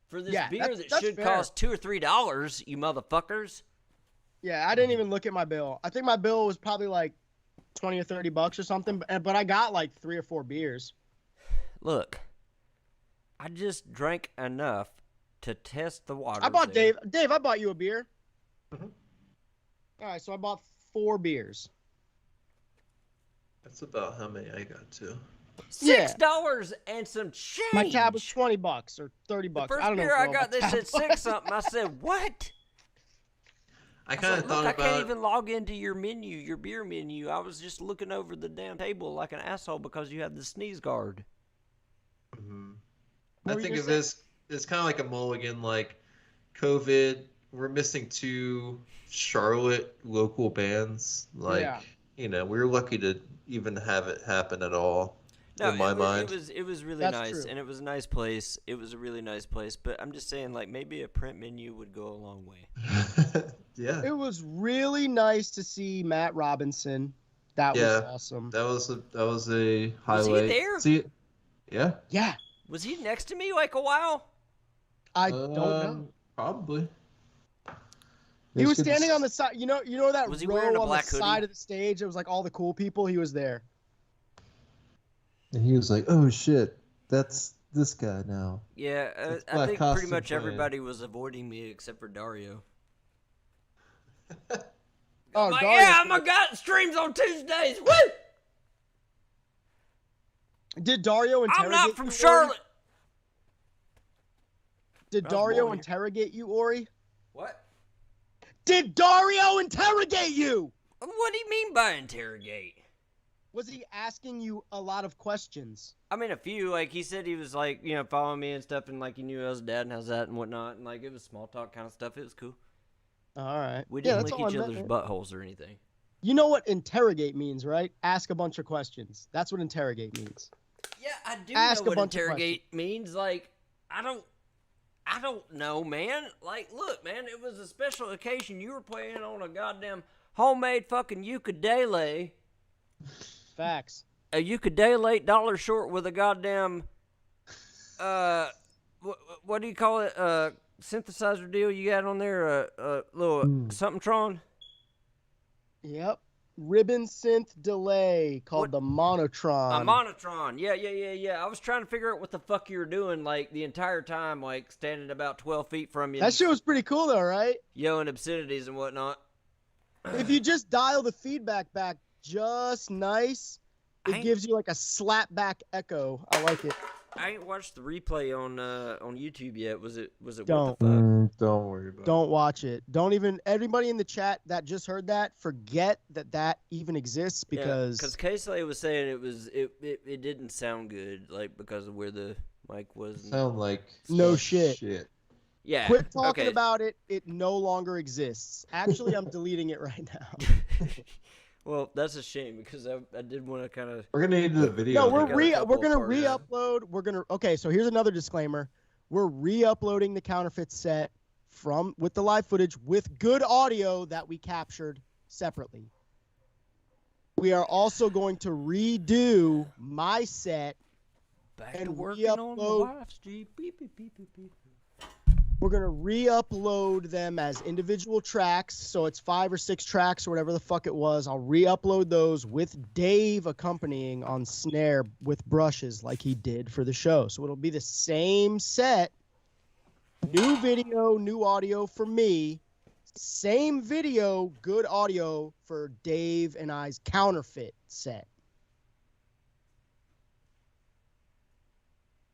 for this beer that should fair. cost $2 or $3. You motherfuckers! Yeah, I didn't even look at my bill. I think my bill was probably like $20 or $30 or something, but I got like 3 or 4 beers. Look, I just drank enough to test the water. I bought Dave, I bought you a beer. Mhm. All right, so I bought 4 beers. That's about how many I got too. $6 and some change. My tab was $20 or $30. The first I don't know. beer I what got, my they tab said was. 6 something. I said, what? I I kind said, of look, thought I about. can't even log into your menu, your beer menu. I was just looking over the damn table like an asshole because you had the sneeze guard. Mhm. What I were you think gonna of say? this. It's kind of like a mulligan, like COVID. We're missing 2 Charlotte local bands. Like, Yeah. we were lucky to even have it happen at all. No, in my mind. It was really That's nice, true. and it was a nice place. It was a really nice place, but I'm just saying, like, maybe a print menu would go a long way. Yeah. It was really nice to see Matt Robinson. That was awesome. That was a highlight. Was he there? See, yeah. Yeah. Was he next to me like a while? I don't know. Probably. He was standing on the side. You know that Was he row wearing a on the black hoodie? side of the stage? It was like all the cool people. He was there. And he was like, "Oh shit, that's this guy now." Yeah, It's I Black think pretty Costume much playing. everybody was avoiding me except for Dario. Oh, Like, Dario. yeah, my God streams on Tuesdays. Woo! Did Dario interrogate I'm not from you, Ori? Charlotte. Did I was Dario born here. interrogate you, Ori? What? Did Dario interrogate you? What do you mean by interrogate? Was he asking you a lot of questions? I mean, a few. Like, he said he was, like, you know, following me and stuff, and, like, he knew I was dad and how's that and whatnot, and, like, it was small talk kind of stuff. It was cool. All right. We Yeah, didn't that's lick all I each meant, other's man. buttholes or anything. You know what interrogate means, right? Ask a bunch of questions. That's what interrogate means. Yeah, I do Ask know a what bunch of interrogate means. Like, I don't know, man. Like, look, man, it was a special occasion. You were playing on a goddamn homemade fucking ukulele. Facts. A ukulele $8 short with a goddamn, what do you call it? Synthesizer deal you got on there? Little something-tron? Yep. Ribbon synth delay called the Monotron. A monotron. Yeah. I was trying to figure out what the fuck you were doing, like, the entire time, like, standing about 12 feet from you. That shit was pretty cool, though, right? Yelling obscenities and whatnot. If you just dial the feedback back just nice, it gives you like a slap back echo. I like it. I ain't watched the replay on YouTube yet. Was it Don't. what the fuck? Don't worry about it. Don't watch it. Don't even. Everybody in the chat that just heard that, forget that even exists because. Because K-Slay was saying it didn't sound good, like, because of where the mic was. Sound like No shit. Yeah. Quit talking okay. about it. It no longer exists. Actually, I'm deleting it right now. Well, that's a shame because I did want to kind of. We're gonna need the video. No, we're couple gonna parts. re-upload. Okay, so here's another disclaimer. We're re-uploading the counterfeit set with the live footage with good audio that we captured separately. We are also going to redo my set Back and to working on the re-upload. wife's Jeep. Beep, beep, beep, beep, beep. We're going to re-upload them as individual tracks. So it's 5 or 6 tracks or whatever the fuck it was. I'll re-upload those with Dave accompanying on snare with brushes like he did for the show. So it'll be the same set. New video, new audio for me. Same video, good audio for Dave and I's counterfeit set.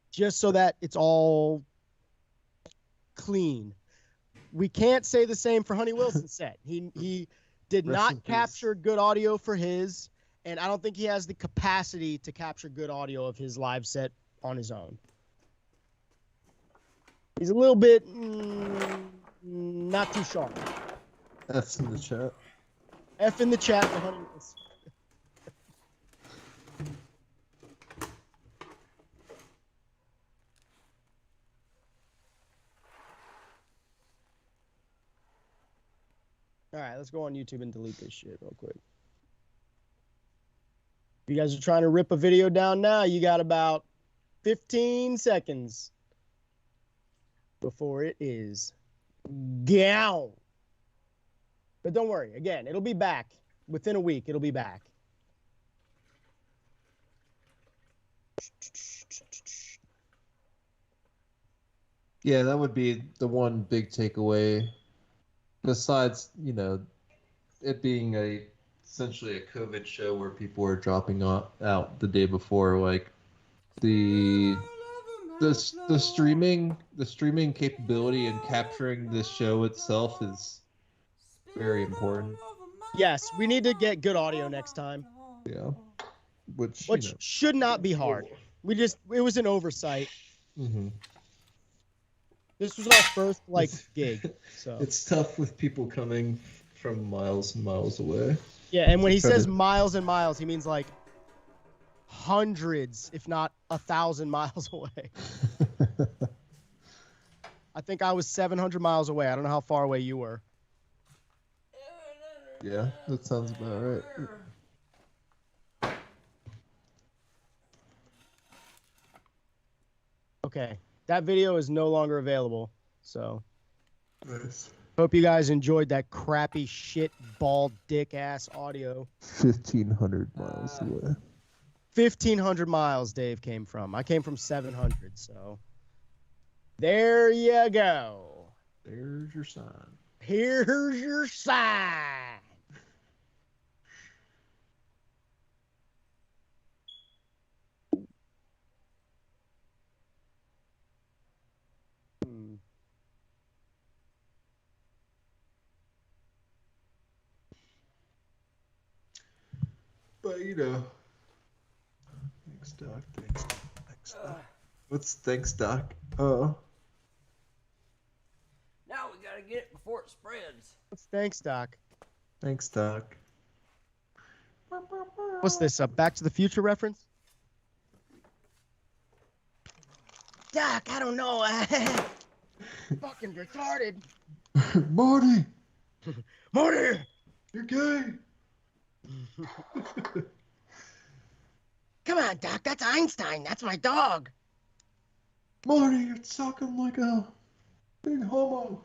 Just so that it's all clean. We can't say the same for Honey Wilson's set. He did Rest in not peace. capture good audio for his, and I don't think he has the capacity to capture good audio of his live set on his own. He's a little bit not too sharp. That's in the chat. F in the chat for Honey Wilson. All right, let's go on YouTube and delete this shit real quick. If you guys are trying to rip a video down now, you got about 15 seconds before it is gone. But don't worry, again, it'll be back. Within a week, it'll be back. Yeah, that would be the one big takeaway. Besides, it being essentially a COVID show where people were dropping out the day before, like the streaming capability and capturing the show itself is very important. Yes, we need to get good audio next time. Yeah, which should not be hard. It was an oversight. Mm-hmm. This was our first gig, so It's tough with people coming from miles and miles away. yeah. And when he Try says to- miles and miles, he means like hundreds, if not 1,000 miles away. I think I was 700 miles away. I don't know how far away you were. Yeah, that sounds about right. Okay, that video is no longer available, so Nice. hope you guys enjoyed that crappy shit bald dick ass audio. 1,500 miles away. 1,500 miles Dave came from. I came from 700, so there you go. There's your sign. Here's your sign. But you know, thanks, Doc. Thanks, Doc. What's thanks, Doc? Oh. Now we gotta get it before it spreads. Thanks, Doc. Thanks, Doc. What's this? A Back to the Future reference? Doc, I don't know. Fucking retarded. Marty, Marty! you're gay. Come on, Doc. That's Einstein. That's my dog. Marty, you're talking like a big homo.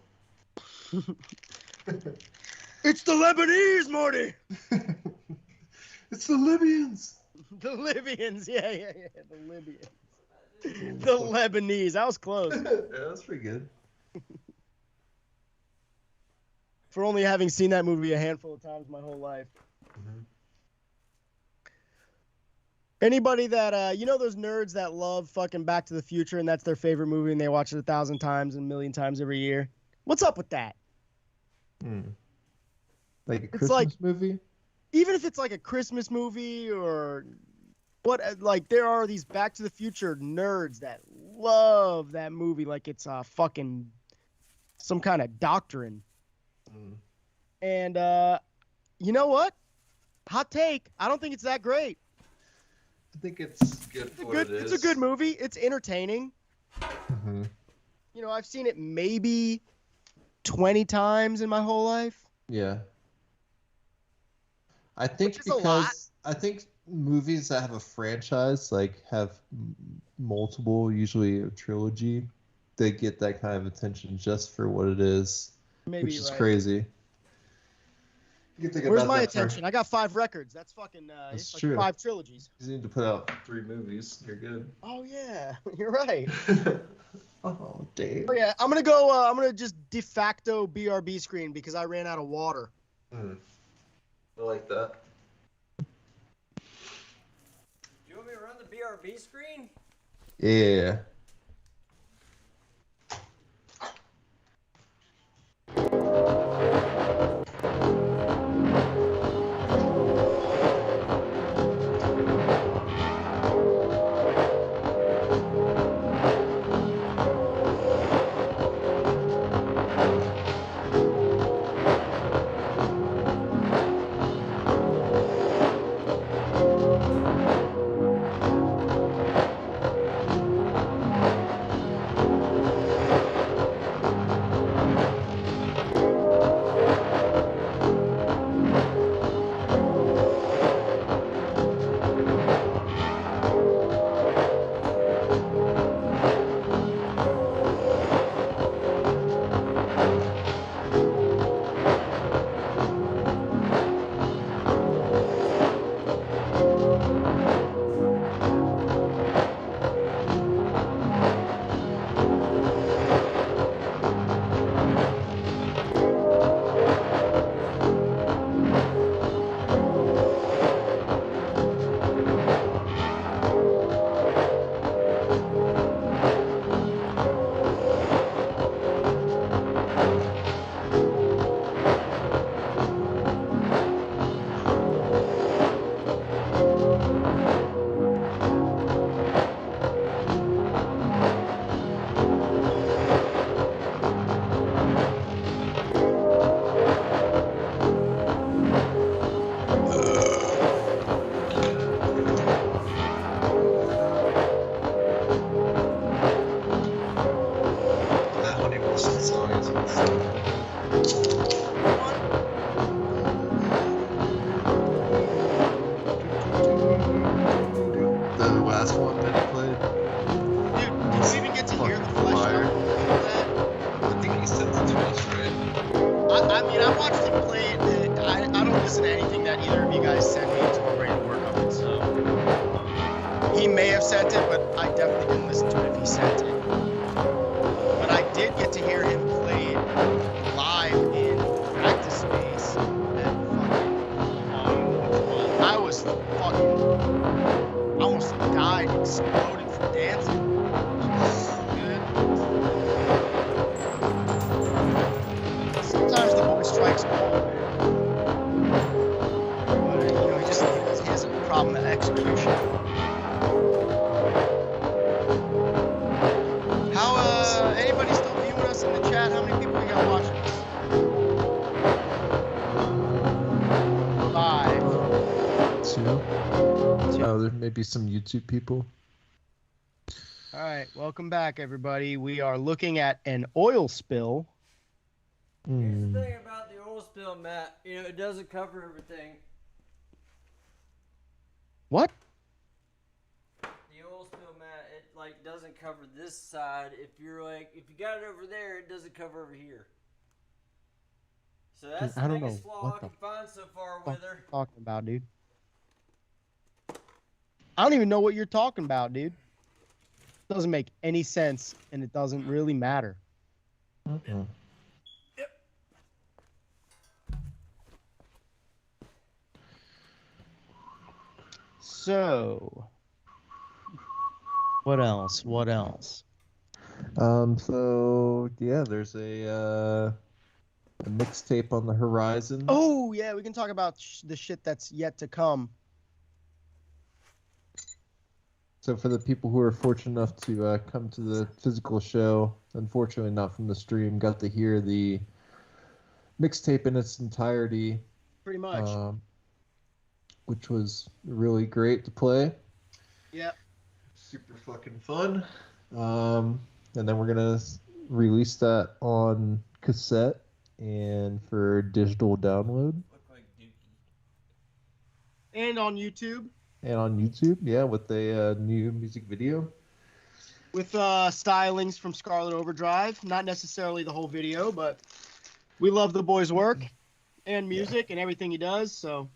It's the Lebanese, Marty. It's the Libyans. The Libyans. Yeah. The Libyans. The Lebanese. That was close. Yeah, that's pretty good. For only having seen that movie a handful of times my whole life. Mm-hmm. Anybody that, you know those nerds that love fucking Back to the Future and that's their favorite movie and they watch it 1,000 times and 1,000,000 times every year? What's up with that? Like a It's Christmas like- movie? Even if it's like a Christmas movie or what, like there are these Back to the Future nerds that love that movie like it's fucking some kind of doctrine. And you know what? Hot take. I don't think it's that great. I think it's good for what it is. It's a good movie. It's entertaining. Mm-hmm. You know, I've seen it maybe 20 times in my whole life. Yeah. I think Which is a lot. I think movies that have a franchise, like have multiple, usually a trilogy, they get that kind of attention just for what it is, Maybe which is right. crazy. You can think Where's about my that for- attention? I got 5 records. That's fucking That's it's like true. 5 trilogies. You need to put out 3 movies. You're good. Oh yeah, you're right. Oh, Dave. Oh yeah, I'm gonna go. I'm gonna just de facto BRB screen because I ran out of water. I like that. Do you want me to run the BRB screen? Yeah. I watched him play it. I don't listen to anything that either of you guys send me until I'm ready to work on it. So he may have sent it, but I definitely didn't listen to it if he sent it. But I did get to hear him play it live in practice space. I was fucking almost died, exploded from dancing. Sometimes the boy strikes gold, man. But, you know, he has a problem of execution. How, anybody still viewing us in the chat? How many people we got watching us? Live. 2. Oh, there may be some YouTube people. All right, welcome back, everybody. We are looking at an oil spill. Here's the thing about the oil spill, Matt. You know, it doesn't cover everything. What? The oil spill, Matt, it like doesn't cover this side. If you got it over there, it doesn't cover over here. So that's the biggest flaw I can find so far with her. What are you talking about, dude? I don't even know what you're talking about, dude. Doesn't make any sense, and it doesn't really matter. Mm-mm. Yep. So, what else? So yeah, there's a mixtape on the horizon. Oh yeah, we can talk about the shit that's yet to come. So for the people who are fortunate enough to come to the physical show, unfortunately not from the stream, got to hear the mixtape in its entirety. Pretty much. Which was really great to play. Yep. Super fucking fun. And then we're going to release that on cassette and for digital download. And on YouTube. Yeah, with a new music video. With stylings from Scarlet Overdrive. Not necessarily the whole video, but we love the boy's work and music and everything he does, so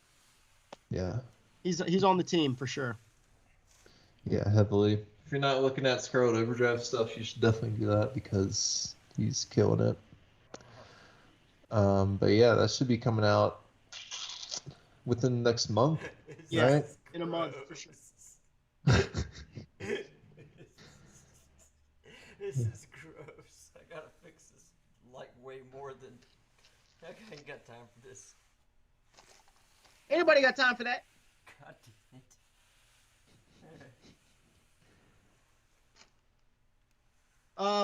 yeah. He's on the team for sure. Yeah, heavily. If you're not looking at Scarlet Overdrive stuff, you should definitely do that because he's killing it. But yeah, that should be coming out within the next month. Yeah, right? In a month for sure. This is gross. I gotta fix this like way more than. I ain't got time for this. Anybody got time for that? God damn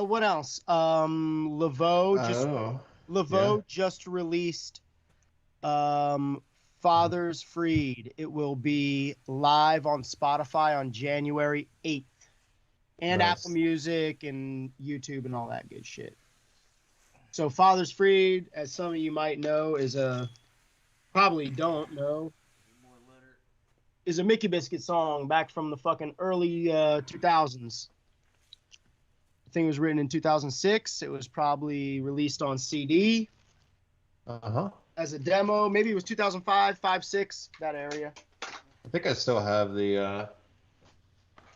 it. What else? Laveau just released Fathers Freed. It will be live on Spotify on January 8th. And Nice. Apple Music and YouTube and all that good shit. So Fathers Freed, as some of you might know, probably don't know, is a Mickey Biscuit song back from the fucking early 2000s. I think it was written in 2006. It was probably released on CD. As a demo. Maybe it was 2005, 5, 6, that area. I think I still have the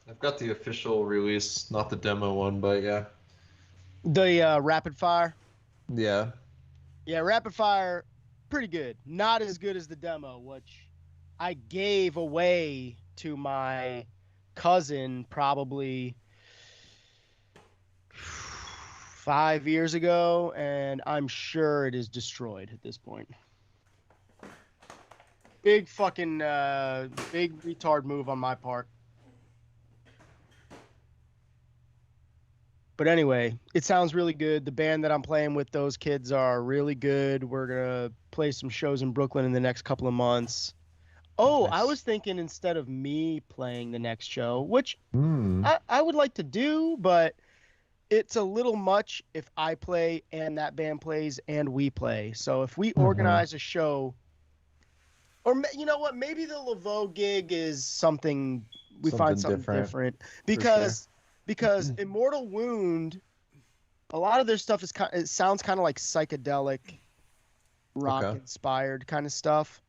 I've got the official release, not the demo one, but yeah. The Rapid Fire. Yeah. Yeah, Rapid Fire, pretty good. Not as good as the demo, which I gave away to my cousin probably 5 years ago, and I'm sure it is destroyed at this point. Big fucking big retard move on my part. But anyway, it sounds really good. The band that I'm playing with, those kids are really good. We're going to play some shows in Brooklyn in the next couple of months. Oh, Nice. I was thinking instead of me playing the next show, which I would like to do, but it's a little much if I play and that band plays and we play. So if we organize a show, or you know what, maybe the Laveau gig is something we find something different. Because Immortal Wound, a lot of their stuff it sounds kind of like psychedelic rock-inspired kind of stuff.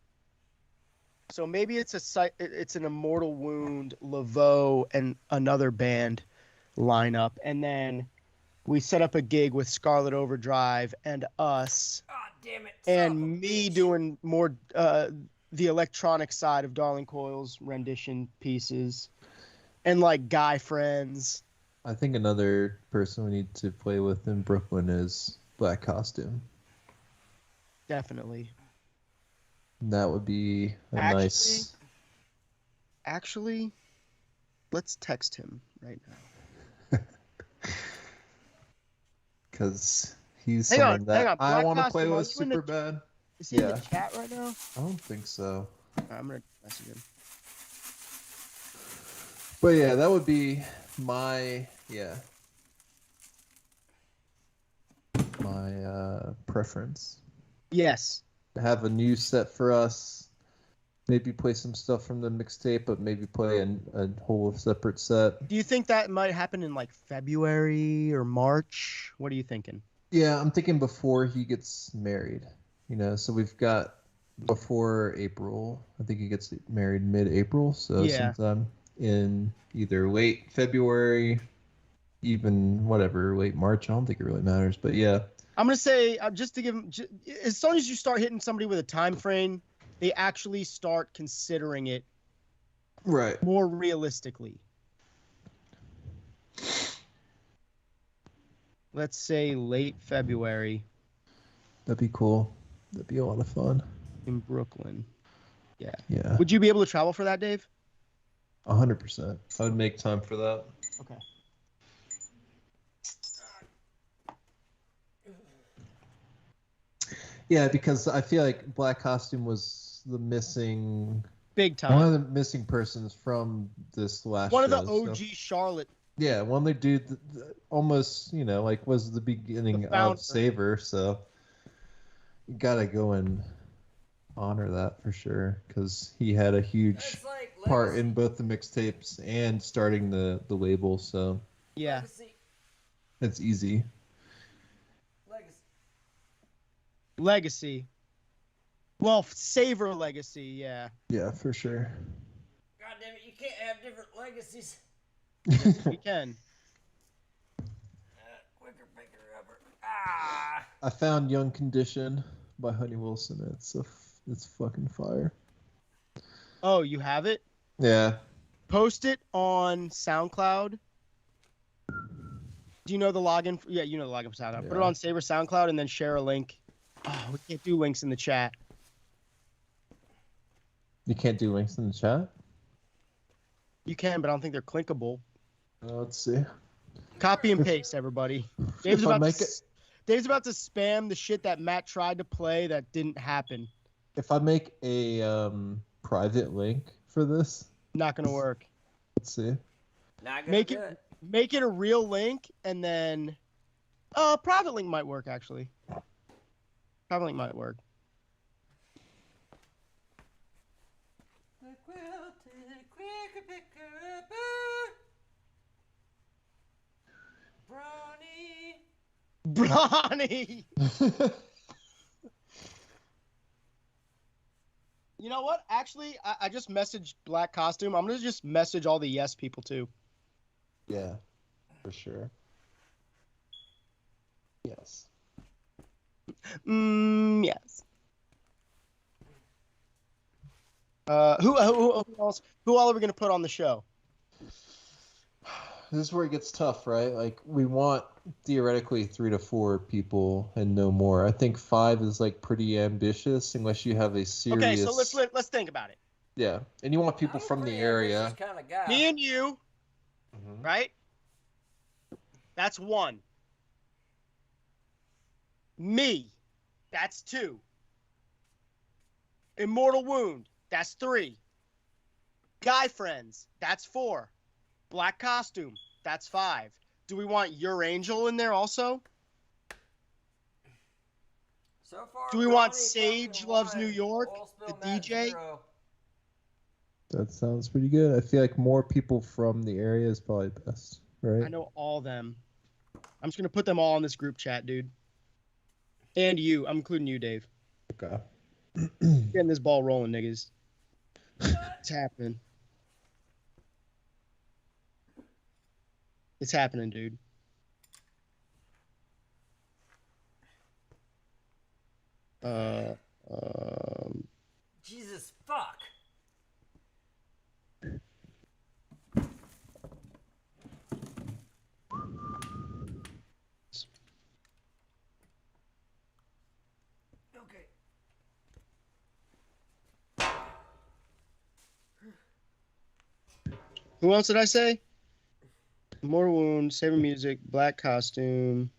So maybe it's an Immortal Wound, Laveau, and another band lineup, and then we set up a gig with Scarlet Overdrive and us, damn it, and me doing more the electronic side of Darling Coil's rendition pieces, and like guy friends. I think another person we need to play with in Brooklyn is Black Costume. Definitely. That would be nice. Actually, let's text him right now. Because he's someone that I want to play with super bad. Is he in the chat right now? I don't think so. I'm going to message him. But yeah, that would be my preference. Yes. Have a new set for us. Maybe play some stuff from the mixtape, but maybe play a whole separate set. Do you think that might happen in like February or March? What are you thinking? Yeah, I'm thinking before he gets married. So we've got before April. I think he gets married mid-April, so sometime in either late February, even late March. I don't think it really matters, but yeah. I'm going to say, just to give him, as soon as you start hitting somebody with a time frame, they actually start considering it more realistically. Let's say late February. That'd be cool. That'd be a lot of fun. In Brooklyn. Yeah. Yeah. Would you be able to travel for that, Dave? 100%. I would make time for that. Okay. Yeah, because I feel like Black Costume was the missing... Big time. One of the missing persons from this last One show, of the OG Charlotte. Yeah, one of the dude almost, was the beginning of Saver, so you gotta go and honor that for sure, because he had a huge part in both the mixtapes and starting the label, so yeah, it's easy. Legacy. Well, Saver Legacy, yeah. Yeah, for sure. God damn it, you can't have different legacies. Yes, we can. Quicker, bigger, rubber. Ah! I found Young Condition by Honey Wilson. It's fucking fire. Oh, you have it? Yeah. Post it on SoundCloud. Do you know the login? Yeah, you know the login for SoundCloud. Yeah. Put it on Saber SoundCloud and then share a link. Oh, we can't do links in the chat. You can't do links in the chat? You can, but I don't think they're clickable. Let's see. Copy and paste, everybody. Dave's about to spam the shit that Matt tried to play that didn't happen. If I make a private link for this, not gonna work. Let's see. Make it a real link, and then private link might work actually. Private link might work. Bronny. You know what? Actually, I just messaged Black Costume. I'm gonna just message all the yes people too. Yeah, for sure. Yes. Yes. Who else? Who all are we gonna put on the show? This is where it gets tough, right? Like, we want theoretically 3 to 4 people and no more. I think 5 is like pretty ambitious unless you have a serious. Okay, so let's think about it. Yeah, and you want people from the area. Kind of guy. Me and you, right? That's 1. Me, that's 2. Immortal Wound, that's 3. Guy Friends, that's 4. Black Costume, that's 5. Do we want Your Angel in there also? So far, do we want Sage Loves New York, the DJ? 0. That sounds pretty good. I feel like more people from the area is probably best, right? I know all them. I'm just going to put them all in this group chat, dude. And you. I'm including you, Dave. Okay. Getting this ball rolling, niggas. It's happening. It's happening, dude. Jesus fuck. Okay. Who else did I say? More Wound, Saber Music, Black Costume,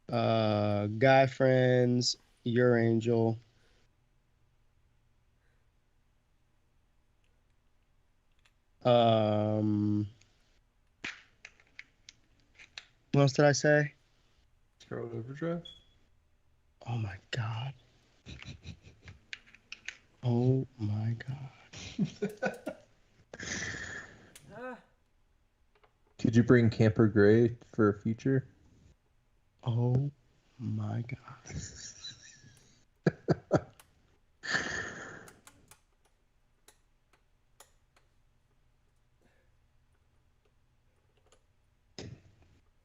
Guy Friends, Your Angel. What else did I say? Scarlet Overdrive. Oh my god. Oh my god. Could you bring Camper Gray for a feature? Oh my god.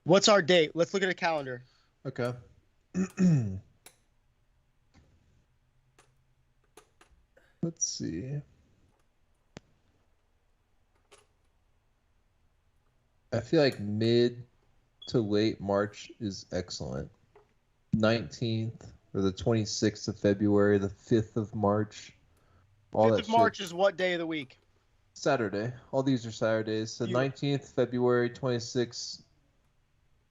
What's our date? Let's look at a calendar. Okay. Let's see. I feel like mid to late March is excellent. 19th or the 26th of February, the 5th of March. All 5th that of March shit. is what day of the week? Saturday. All these are Saturdays. So 19th February, 26th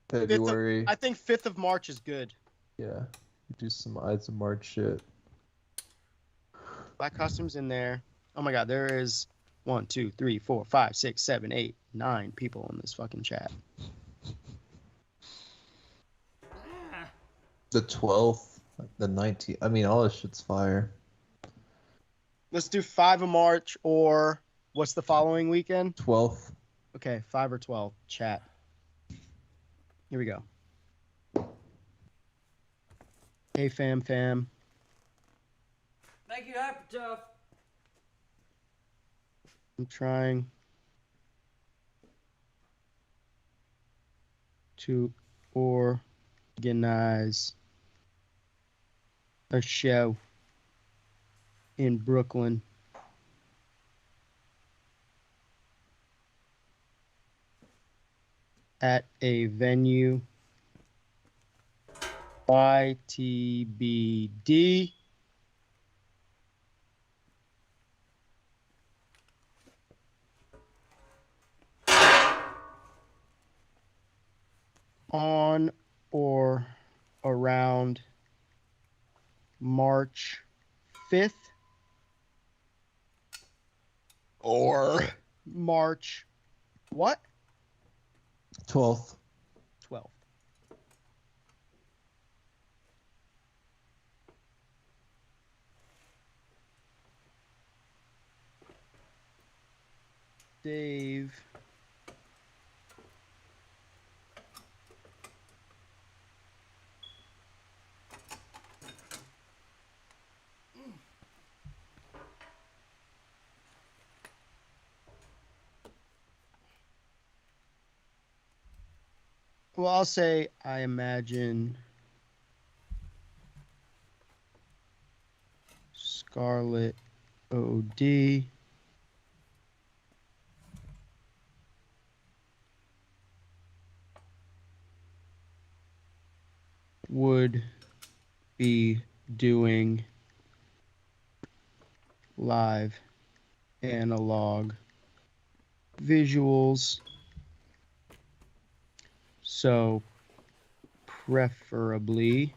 February. I think 5th of March is good. Yeah. You do some Ides of March shit. Black Costume's in there. Oh my god, there is 1, 2, 3, 4, 5, 6, 7, 8, 9 people in this fucking chat. The 12th, the 19th. I mean, all this shit's fire. Let's do 5 of March, or what's the following weekend? 12th. Okay, 5 or 12. Chat. Here we go. Hey, fam. Thank you, Hyper Tough. I'm trying to organize a show in Brooklyn. At a venue. YTBD. On or around March 5th or March what? 12th. 12th. Dave. Well, I'll say I imagine Scarlet OD would be doing live analog visuals, so preferably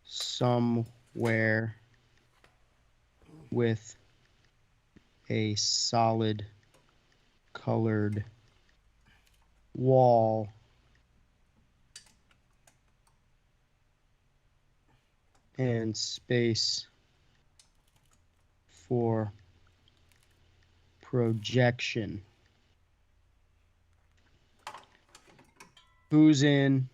somewhere with a solid colored wall and space for projection. Who's in?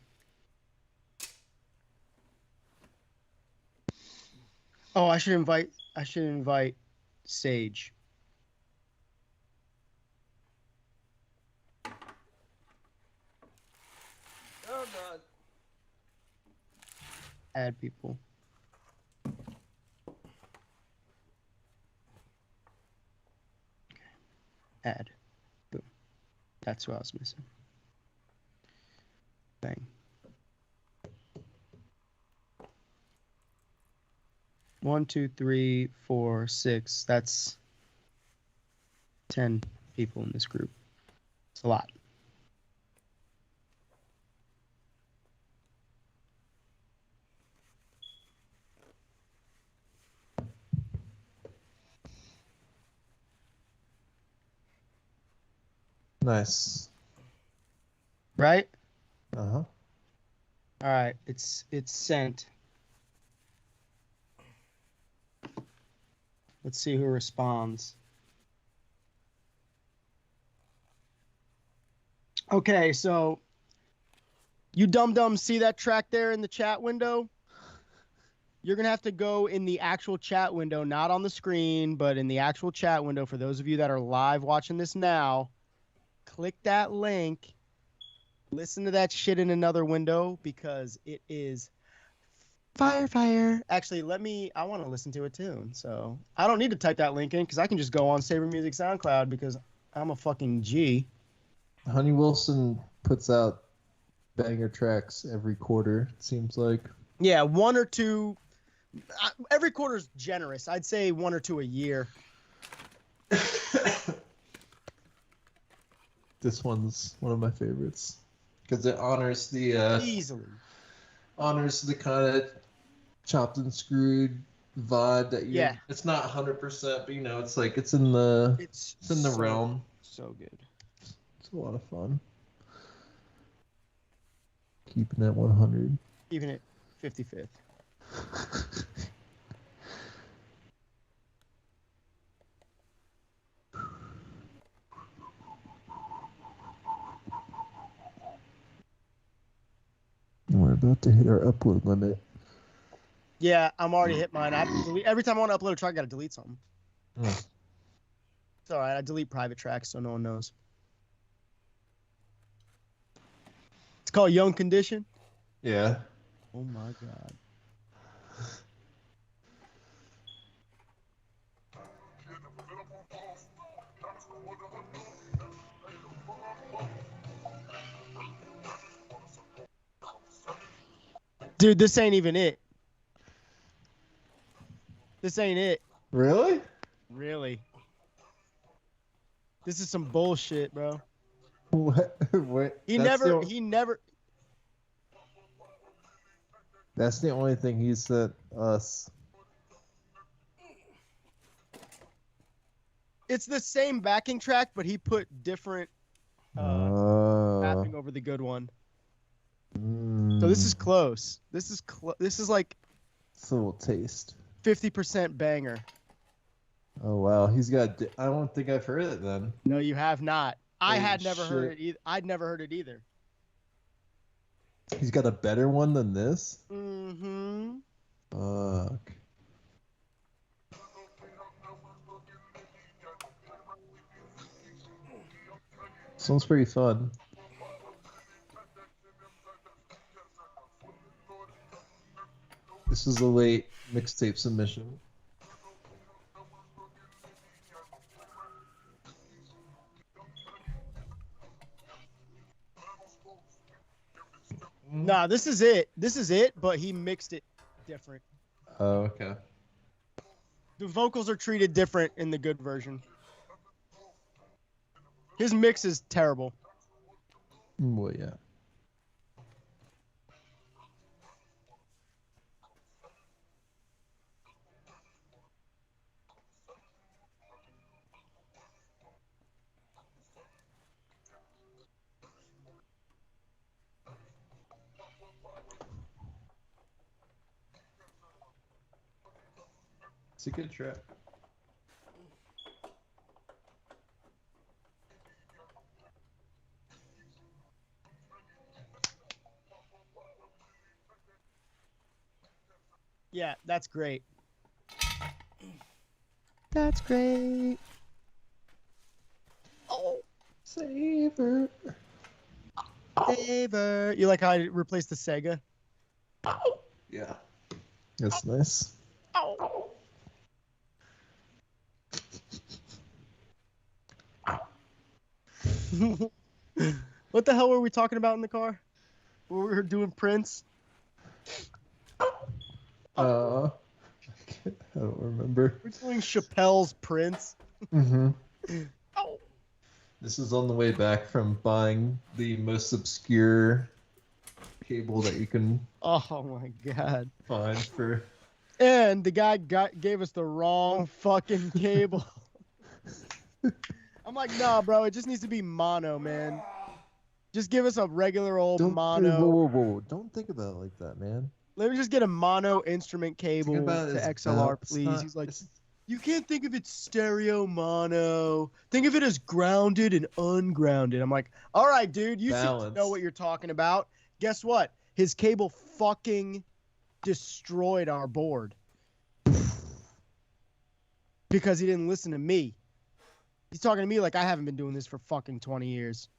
Oh, I should invite Sage. Oh God. Add people. Add. Boom. That's who I was missing. Bang. 1, 2, 3, 4, 6. That's 10 people in this group. It's a lot. Nice. Right? Uh-huh. All right, it's sent. Let's see who responds. Okay, so you dum-dums see that track there in the chat window? You're going to have to go in the actual chat window, not on the screen, but in the actual chat window. For those of you that are live watching this now, click that link. Listen to that shit in another window because it is fire. Actually, I want to listen to it too. So I don't need to type that link in because I can just go on Saber Music SoundCloud because I'm a fucking G. Honey Wilson puts out banger tracks every quarter, it seems like. Yeah, 1 or 2. Every quarter's generous. I'd say 1 or 2 a year. This one's one of my favorites because it honors the Easily. honors the kind of chopped and screwed vibe that you. Yeah. It's not 100%, but you know, it's like it's in the realm. So good. It's a lot of fun. Keeping that 100. Even at 55th. We're about to hit our upload limit. Yeah, I'm already hit mine. I have to delete every time I want to upload a track. I gotta delete something. It's all right. I delete private tracks so no one knows. It's called Young Condition. Yeah. Oh my god. Dude, this ain't even it. This ain't it. Really? Really. This is some bullshit, bro. What? He That's never. That's the only thing he sent us. It's the same backing track, but he put different rapping over the good one. So this is close. This is like It's a little taste. 50% banger. Oh wow, he's got. I don't think I've heard it then. No, you have not. I Holy had never heard shit. it either. I'd never heard it either. He's got a better one than this. Mm-hmm. Fuck. Sounds pretty fun. This is a late mixtape submission. Nah, this is it. This is it, but he mixed it different. Oh, okay. The vocals are treated different in the good version. His mix is terrible. Well, yeah. It's a good track. Yeah, that's great. That's great. Oh, Saver. Saver. You like how I replaced the Sega? Yeah. That's nice. What the hell were we talking about in the car? We were doing Prince. I don't remember. We're doing Chappelle's Prince. Mm-hmm. Oh. This is on the way back from buying the most obscure cable that you can Oh my god. find for. And the guy gave us the wrong fucking cable. I'm like, nah, bro, it just needs to be mono, man. Just give us a regular old mono. Whoa. Don't think about it like that, man. Let me just get a mono instrument cable to XLR, please. He's like, you can't think of it stereo mono. Think of it as grounded and ungrounded. I'm like, all right, dude, you seem to know what you're talking about. Guess what? His cable fucking destroyed our board. Because he didn't listen to me. He's talking to me like I haven't been doing this for fucking 20 years.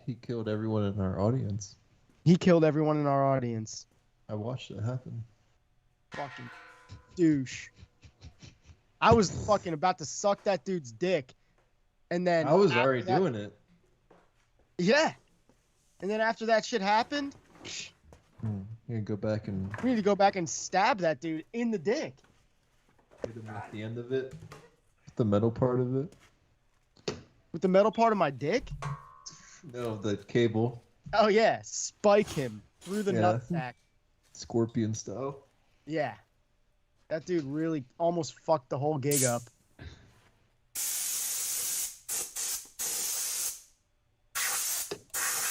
He killed everyone in our audience. He killed everyone in our audience. I watched it happen. Fucking douche. I was fucking about to suck that dude's dick. And then I was already doing it. Yeah. And then after that shit happened, You go back and we need to go back and stab that dude in the dick. hit him at the end of it. The metal part of it. With the metal part of my dick? No, the cable. Oh yeah, spike him through the nutsack. Scorpion style. Yeah. That dude really almost fucked the whole gig up.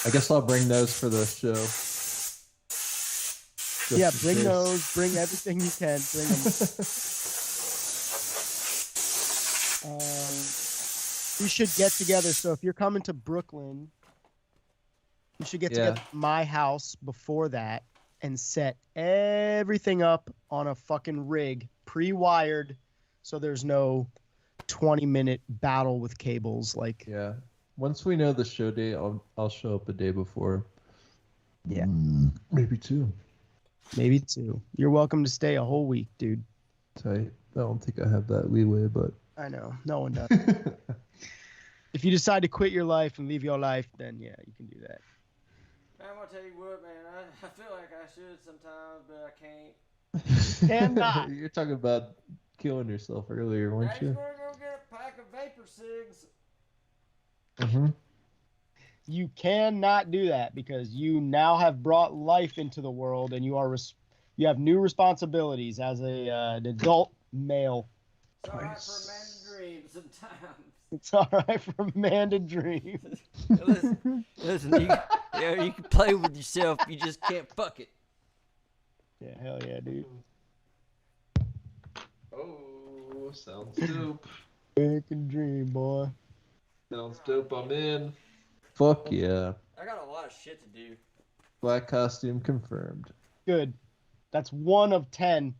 I guess I'll bring those for the show. Yeah, bring those. Bring everything you can. Bring them. We should get together. So if you're coming to Brooklyn, we should get together at my house before that and set everything up on a fucking rig, pre-wired, so there's no 20-minute battle with cables. Like, yeah. Once we know the show date, I'll show up a day before. Yeah. Maybe two. Maybe two. You're welcome to stay a whole week, dude. Tight. I don't think I have that leeway, but I know. No one does. If you decide to quit your life and leave your life, then yeah, you can do that. I'm gonna tell you what, man. I feel like I should sometimes, but I can't. Cannot. You're talking about killing yourself earlier, weren't I you? just wanna go get a pack of vapor cigs. Mm-hmm. You cannot do that because you now have brought life into the world and you are you have new responsibilities as an adult male. It's alright for a man to dream sometimes. It's alright for a man to dream. Listen, you can play with yourself, you just can't fuck it. Yeah, hell yeah, dude. Oh, sounds dope. American dream, boy. Sounds dope, I'm in. Fuck yeah. I got a lot of shit to do. Black costume confirmed. Good. That's 1 of 10.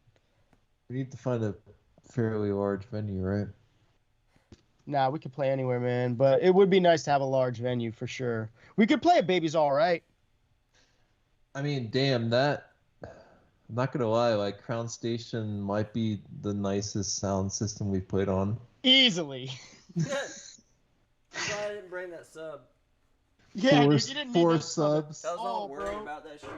We need to find a fairly large venue, right? Nah, we could play anywhere, man. But it would be nice to have a large venue for sure. We could play at Baby's All Right. I mean, damn, that... I'm not gonna lie, like, Crown Station might be the nicest sound system we've played on. Easily. I'm glad I didn't bring that sub. Yeah, dude, you didn't need four those subs. I was all worried bro. about that shit.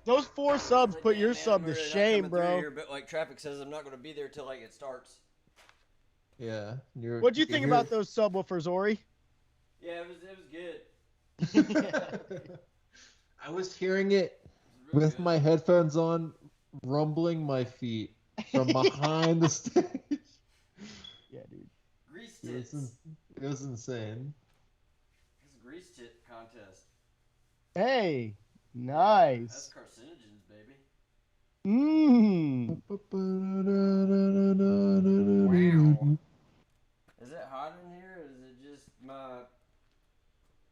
Those 4 subs Like, put yeah, your man, sub I'm to really not shame, coming through bro. Here, but like traffic says, I'm not gonna be there till like it starts. Yeah. What'd you think about those subwoofers, Ori? Yeah, it was good. I was hearing it with good. my headphones on, rumbling my feet from behind the stage. Yeah, dude. Grease It tits. was insane. It's a grease tit contest. Hey, That's nice. carcinogens, baby. Mmm. Wow. Is it hot in here, or is it just my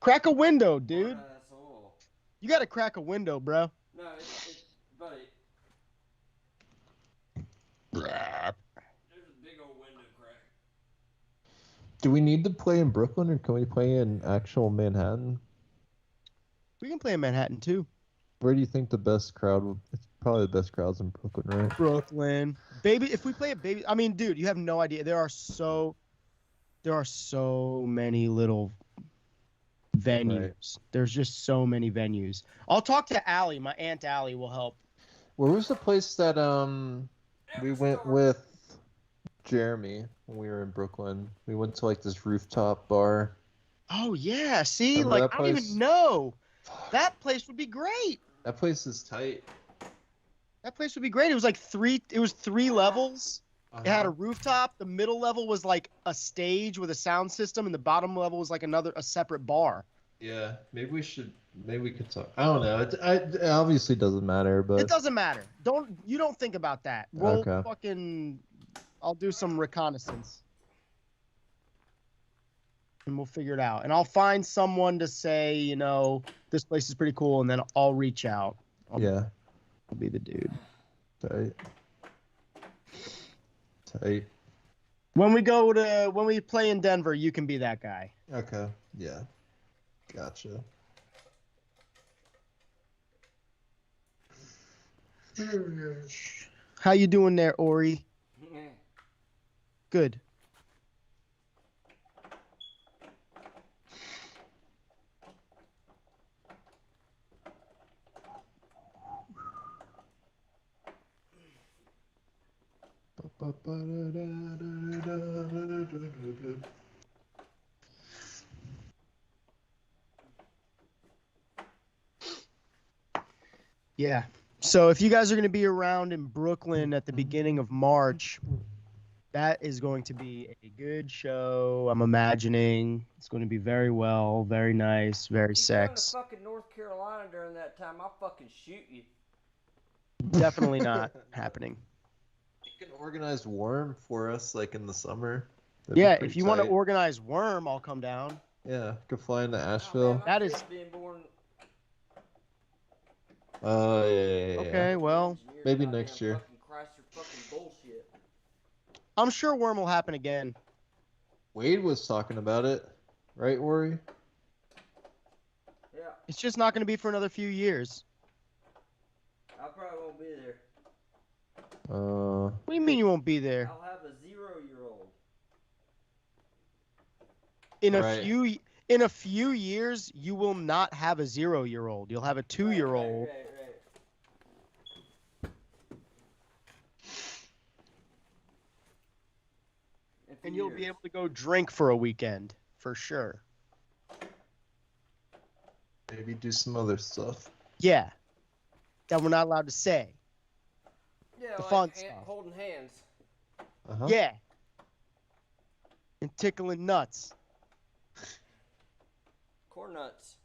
Crack a window, dude. asshole? You gotta crack a window, bro. No, buddy. There's a big old Do we need to play in Brooklyn, or can we play in actual Manhattan? We can play in Manhattan too. Where do you think the best crowd would? It's probably the best crowds in Brooklyn, right? Brooklyn, baby. If we play at baby, I mean, dude, you have no idea. There are so many little venues. Right. There's just so many venues. I'll talk to Allie. My aunt Allie will help. Where was the place that we went with Jeremy when we were in Brooklyn? We went to like this rooftop bar. Oh yeah, see, Remember like that I don't even place? know. That place would be great. That place is tight. That place would be great. It was like three levels. It had a Uh-huh. rooftop. The middle level was like a stage with a sound system, and the bottom level was like a separate bar. Yeah, maybe we could talk. I don't know. It obviously doesn't matter, It but doesn't matter. You don't think about that. We'll Okay. I'll do some reconnaissance. And we'll figure it out. And I'll find someone to say, you know, this place is pretty cool, and then I'll reach out. yeah, I'll be the dude. tight. Tight. When we play in Denver, you can be that guy. Okay. Yeah. Gotcha. How you doing there, Ori? Good. Yeah. So if you guys are going to be around in Brooklyn at the beginning of March, that is going to be a good show. I'm imagining it's going to be very nice, very You sex. go to fucking North Carolina during that time, I'll fucking shoot you. Definitely not happening. You can organize Worm for us, like in the summer. That'd be Yeah, pretty if you want to tight. organize Worm, I'll come down. Yeah, could fly into Oh, Asheville. man, my That kid's is- being born. Oh yeah. Okay, well, Engineer, maybe goddamn next year. Fucking Chrysler fucking bullshit. I'm sure Worm will happen again. Wade was talking about it, right, Ori? Yeah, It's just not going to be for another few years. I probably won't be there. What do you mean you won't be there? I'll have a 0-year-old. Right. In a few years, you will not have a 0-year-old. You'll have a 2-year-old. Right. In And 2 you'll be years. able to go drink for a weekend, for sure. Maybe do some other stuff. Yeah. That we're not allowed to say. Yeah, the like fun stuff. holding hands. Uh-huh. Yeah. And tickling nuts. Corn nuts.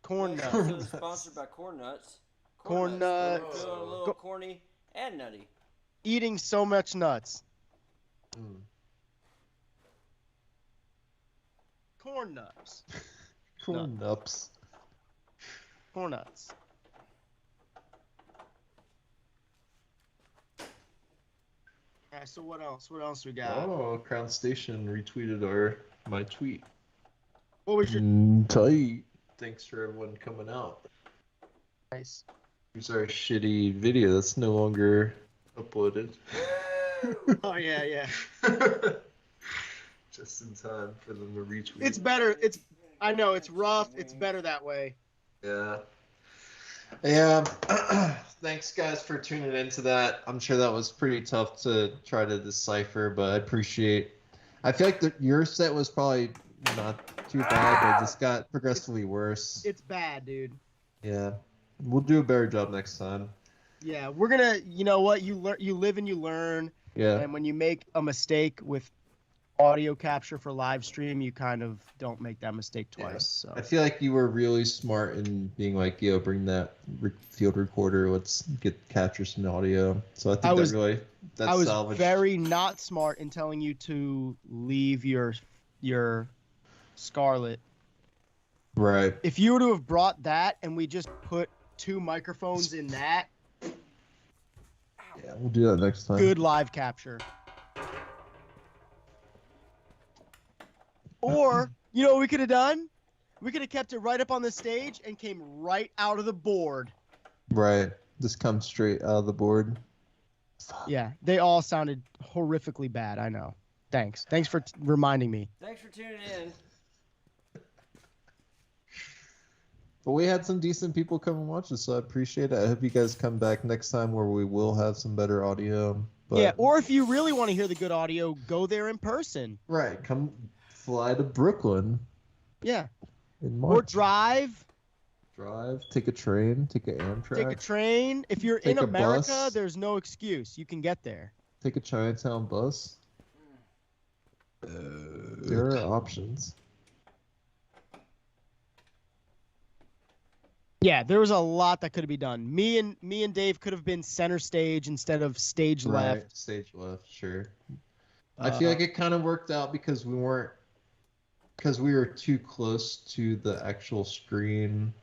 Corn This nuts. episode is sponsored by Corn Nuts. Corn nuts. Feeling a little corny and nutty. Eating so much nuts. Mm. Corn nuts. Corn nuts. Corn nuts. Alright, so what else? What else we got? Oh, Crown Station retweeted my tweet. What was your Tight. Thanks for everyone coming out. nice? Here's our shitty video that's no longer uploaded. Oh yeah. Just in time for them to retweet. It's better. I know it's rough. It's better that way. Yeah. Yeah. Thanks, guys, for tuning into that. I'm sure that was pretty tough to try to decipher, but I appreciate. I feel like your set was probably not too bad, but it just got progressively worse. It's bad, dude. Yeah. We'll do a better job next time. Yeah, we're gonna. You know what? You live and you learn. Yeah. And when you make a mistake with audio capture for live stream, you kind of don't make that mistake twice. I So feel like you were really smart in being like, yo, bring that field recorder. Let's capture some audio. So I think I was salvaged. very not smart in telling you to leave your Scarlett. Right. If you were to have brought that and we just put 2 microphones in that, Yeah, we'll do that next time. good live capture. Or, you know what we could have done? We could have kept it right up on the stage and came right out of the board. Right. Just come straight out of the board. Yeah, they all sounded horrifically bad. I know. Thanks. Thanks for reminding me. Thanks for tuning in. But we had some decent people come and watch us, so I appreciate it. I hope you guys come back next time where we will have some better audio. But... yeah, or if you really want to hear the good audio, go there in person. Right. Come fly to Brooklyn. Yeah. In Or March. drive. Take a train, take an Amtrak. Take a train. If you're Take in a America, bus. there's no excuse. You can get there. Take a Chinatown bus. There are options. Yeah, there was a lot that could be done. Me and Dave could have been center stage instead of stage left. Right, stage left, sure. I feel like it kind of worked out because we were too close to the actual screen.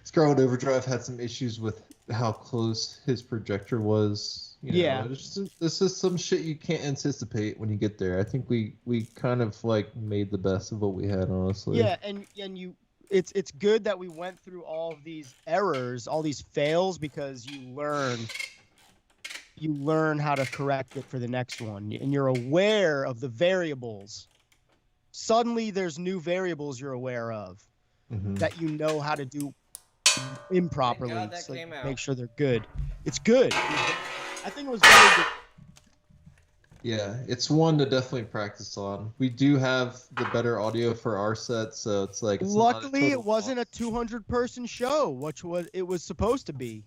Scarlet Overdrive had some issues with how close his projector was. Yeah. This is some shit you can't anticipate when you get there. I think we kind of like made the best of what we had, honestly. Yeah, and it's good that we went through all of these errors, all these fails, because you learn how to correct it for the next one, and you're aware of the variables. Suddenly there's new variables you're aware of that you know how to do improperly. Thank God that so came out. Make sure they're good. It's good. I think it was very good. Yeah, it's one to definitely practice on. We do have the better audio for our set, so it's like. Luckily, it wasn't a 200-person show, which it was supposed to be.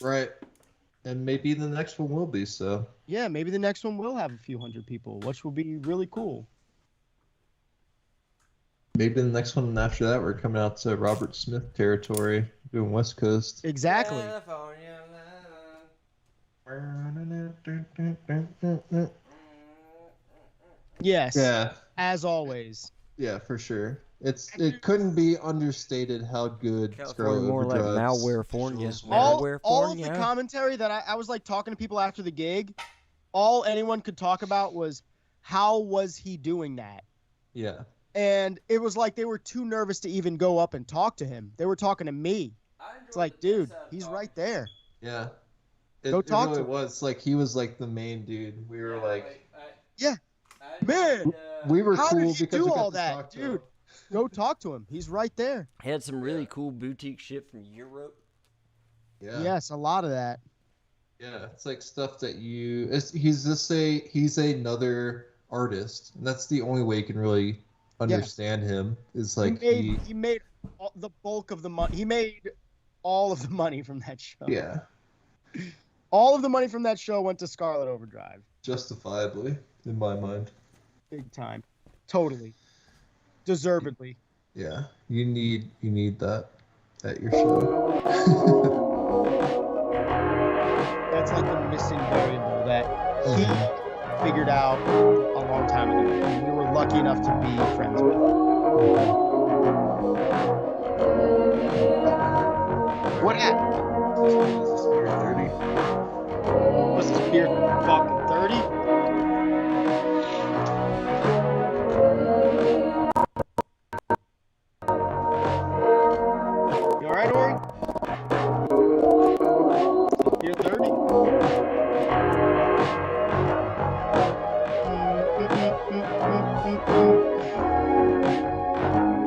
Right, and maybe the next one will be so. Yeah, maybe the next one will have a few hundred people, which will be really cool. Maybe the next one after that, we're coming out to Robert Smith territory, doing West Coast. Exactly. California love. Yes. Yeah. As always. Yeah, for sure. It couldn't be understated how good California more like Malwarefornia. All of the commentary that I was like talking to people after the gig, all anyone could talk about was how was he doing that? Yeah. And it was like they were too nervous to even go up and talk to him. They were talking to me. It's like, dude, he's right there. Yeah. Go talk to to him. It was like he was like the main dude. We were like, yeah, man, we were how cool did you because do we got all to that, talk to dude? him. Go talk to him. He's right there. He had some really cool boutique shit from Europe. Yeah. Yes, a lot of that. Yeah, it's like stuff that he's another artist, and that's the only way you can really understand him. Is like he made the bulk of the money. He made all of the money from that show. Yeah. All of the money from that show went to Scarlet Overdrive. Justifiably, in my mind. Big time. Totally. Deservedly. Yeah. You need that at your show. That's like the missing variable that he figured out a long time ago. And we were lucky enough to be friends with. What happened? Is this beer 30? Was this beer fucking 30? You alright, Ori? Beer 30? You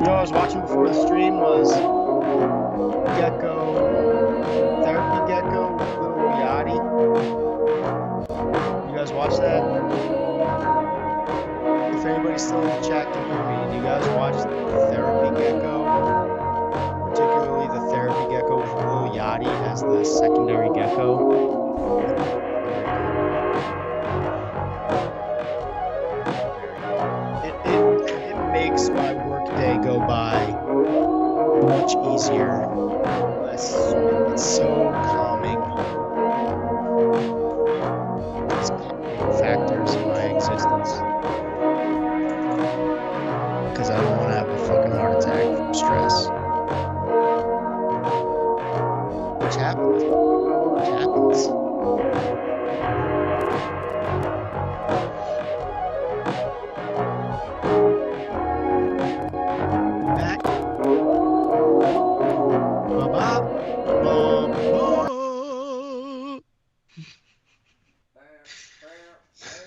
know what I was watching before the stream was Therapy Gecko with Lil Yachty. You guys watch that? If anybody's still in the chat can hear me, do you guys watch the Therapy Gecko? Particularly the Therapy Gecko with Lil Yachty as the secondary gecko. It makes my workday go by much easier. It's so calming. It's calming factors in my existence. Because I don't want to have a fucking heart attack from stress. Which happens.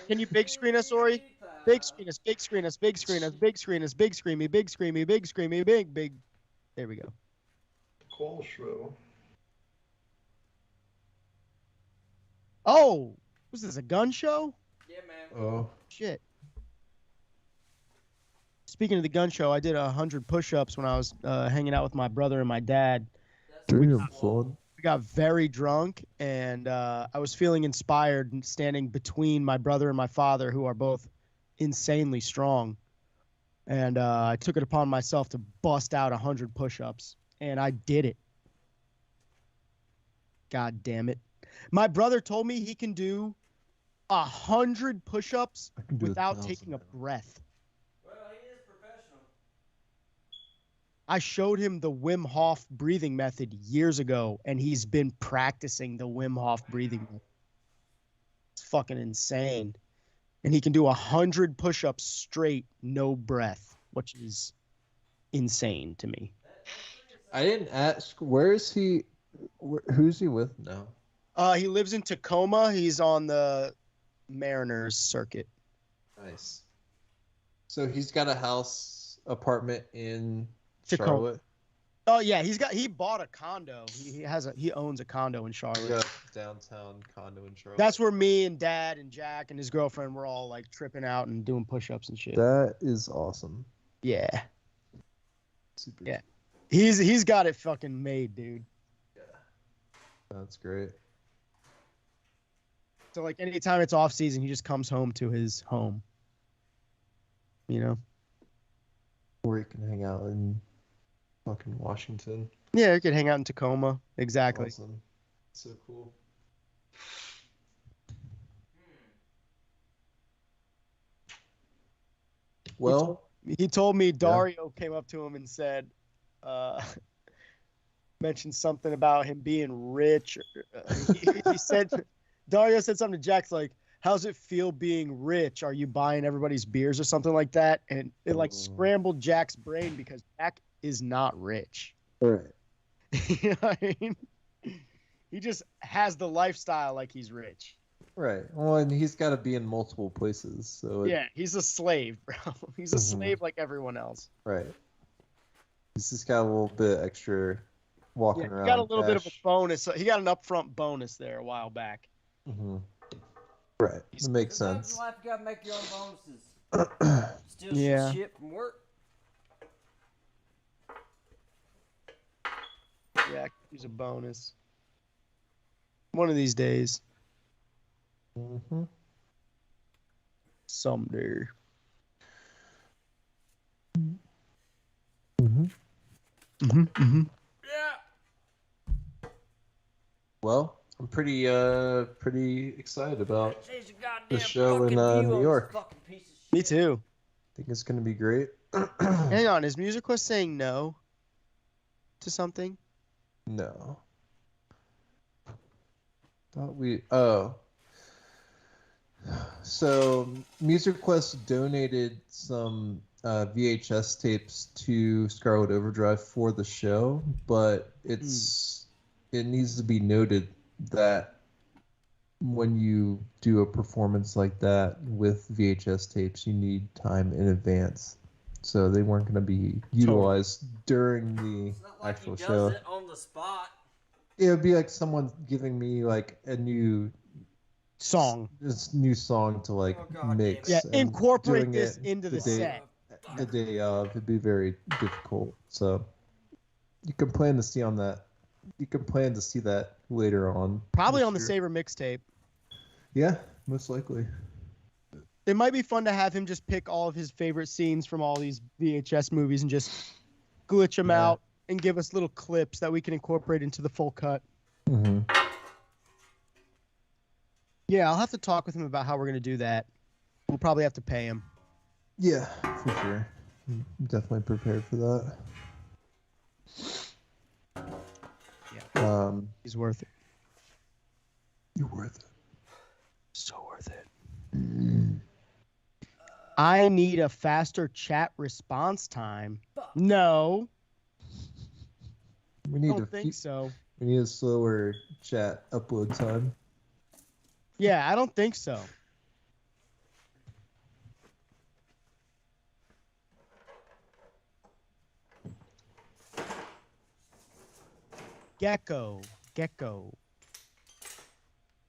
Can you big screen us, Ori? Big screen us, big screen us, big screen us, big screen us, big screen me, big screen me, big screen me, big. There we go. Cool show. Oh, was this a gun show? Yeah, man. Oh. Shit. Speaking of the gun show, I did 100 push-ups when I was hanging out with my brother and my dad. Damn, son. We got very drunk, and I was feeling inspired and standing between my brother and my father, who are both insanely strong. And I took it upon myself to bust out 100 push-ups, and I did it. God damn it. My brother told me he can do 100 push-ups without taking a breath. Well, he is professional. I showed him the Wim Hof breathing method years ago, and he's been practicing the Wim Hof breathing method. It's fucking insane. And he can do 100 push-ups straight, no breath, which is insane to me. I didn't ask. Where is he? Who's he with now? He lives in Tacoma. He's on the Mariners circuit. Nice. So he's got a house apartment in Tacoma. Charlotte. Oh yeah, he bought a condo. He owns a condo in Charlotte. Yeah, downtown condo in Charlotte. That's where me and Dad and Jack and his girlfriend were all like tripping out and doing push-ups and shit. That is awesome. Yeah. Super. Yeah. He's got it fucking made, dude. Yeah. That's great. So like anytime it's off season, he just comes home to his home. You know? Or he can hang out in fucking Washington. Yeah, he could hang out in Tacoma. Exactly. Awesome. So cool. Well, he told me Dario came up to him and said, mentioned something about him being rich. He said, Dario said something to Jack's like, how's it feel being rich? Are you buying everybody's beers or something like that? And it like scrambled Jack's brain because Jack is not rich. right. You know what I mean? He just has the lifestyle like he's rich. Right. Well, and he's got to be in multiple places. So Yeah, he's a slave, bro. He's a slave like everyone else. Right. He's just got a little bit extra walking around. He got a little bit of a bonus. He got an upfront bonus there a while back. Mm-hmm. Right. That makes Sometimes sense. in life, you gotta make your own bonuses. Steal some shit from work. Yeah, he's a bonus. One of these days. Mm-hmm. Someday. Mm-hmm. Mm-hmm. Mm-hmm. Yeah. Well, I'm pretty excited about Change the goddamn the show in fucking view New on York. this fucking piece of shit. Me too. I think it's gonna be great. Hang on, is Music Quest saying no to something? No. Thought we. Oh. So Music Quest donated some VHS tapes to Scarlet Overdrive for the show, but it needs to be noted that when you do a performance like that with VHS tapes, you need time in advance. So they weren't going to be utilized during the It's not like actual he show. does it on the spot. It would be like someone giving me like a new Song. this new song to like Oh, God mix. damn Yeah, and incorporate doing this it into the day, set. The day of, it'd be very difficult. So you can plan to see on that. You can plan to see that later on. Probably this on the year. Saber mixtape. Yeah, most likely. It might be fun to have him just pick all of his favorite scenes from all these VHS movies and just glitch them out and give us little clips that we can incorporate into the full cut. Mm-hmm. Yeah, I'll have to talk with him about how we're going to do that. We'll probably have to pay him. Yeah, for sure. I'm definitely prepared for that. Yeah. He's worth it. You're worth it. So worth it. I need a faster chat response time. No, We I need don't think so. We need a slower chat upload time. Yeah, I don't think so. Gecko. Gecko.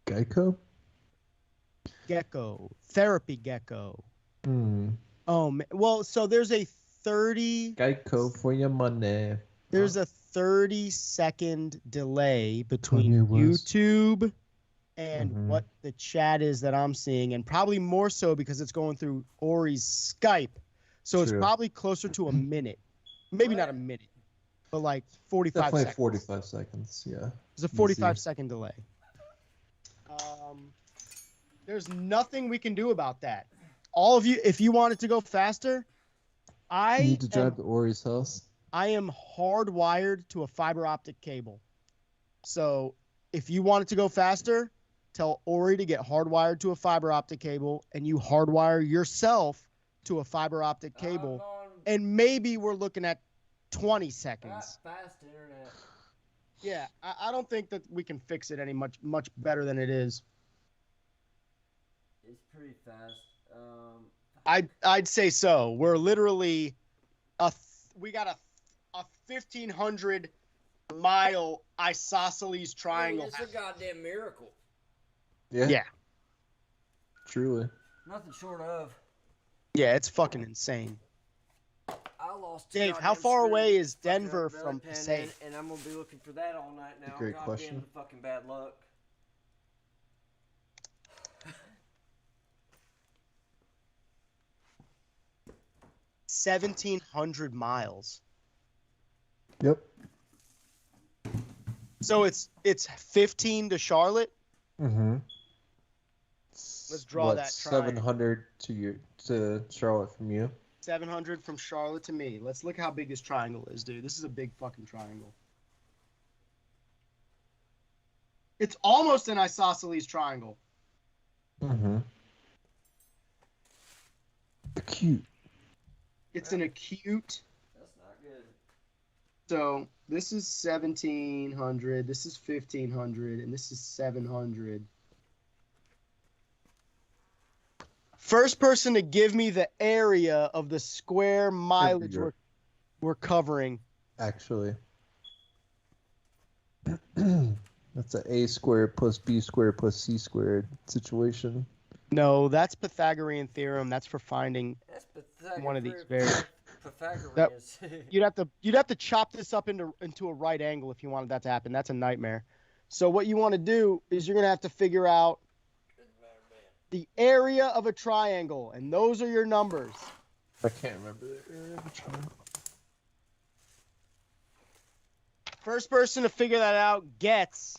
Geico? Gecko. Therapy gecko. Hmm. Oh, man. Well, so there's a 30... Geico for your money. There's a 30-second delay between Kanye West. YouTube and Mhm. what the chat is that I'm seeing, and probably more so because it's going through Ori's Skype. So it's True. probably closer to a minute. Maybe not a minute, but like 45 Definitely seconds. 45 seconds, yeah. There's a 45-second delay. There's nothing we can do about that. All of you, if you want it to go faster, You need to drive to Ori's house. I am hardwired to a fiber optic cable. So if you want it to go faster, tell Ori to get hardwired to a fiber optic cable, and you hardwire yourself to a fiber optic cable. And maybe we're looking at 20 seconds. Fast internet. Yeah, I don't think that we can fix it any much better than it is. It's pretty fast. I'd say so. We're literally we got a 1,500 mile isosceles triangle. It's a goddamn miracle. Yeah. Truly. Nothing short of. Yeah, it's fucking insane. I lost. Dave, how far away is Denver from safe? And I'm gonna be looking for that all night now. Great Goddamn question. Fucking bad luck. 1,700 miles. Yep. So it's 15 to Charlotte. Mm-hmm. Let's draw that triangle. 700 to Charlotte from you. 700 from Charlotte to me. Let's look how big this triangle is, dude. This is a big fucking triangle. It's almost an isosceles triangle. Mm-hmm. Acute. It's an acute. That's not good. So this is 1,700. This is 1,500, and this is 700. First person to give me the area of the square mileage we're covering. Actually. That's an A squared plus B squared plus C squared situation. No, that's Pythagorean theorem. That's for finding one of these variables. Pythagoreans. You'd have to chop this up into a right angle if you wanted that to happen. That's a nightmare. So what you want to do is you're going to have to figure out the area of a triangle, and those are your numbers. I can't remember the area of a triangle. First person to figure that out gets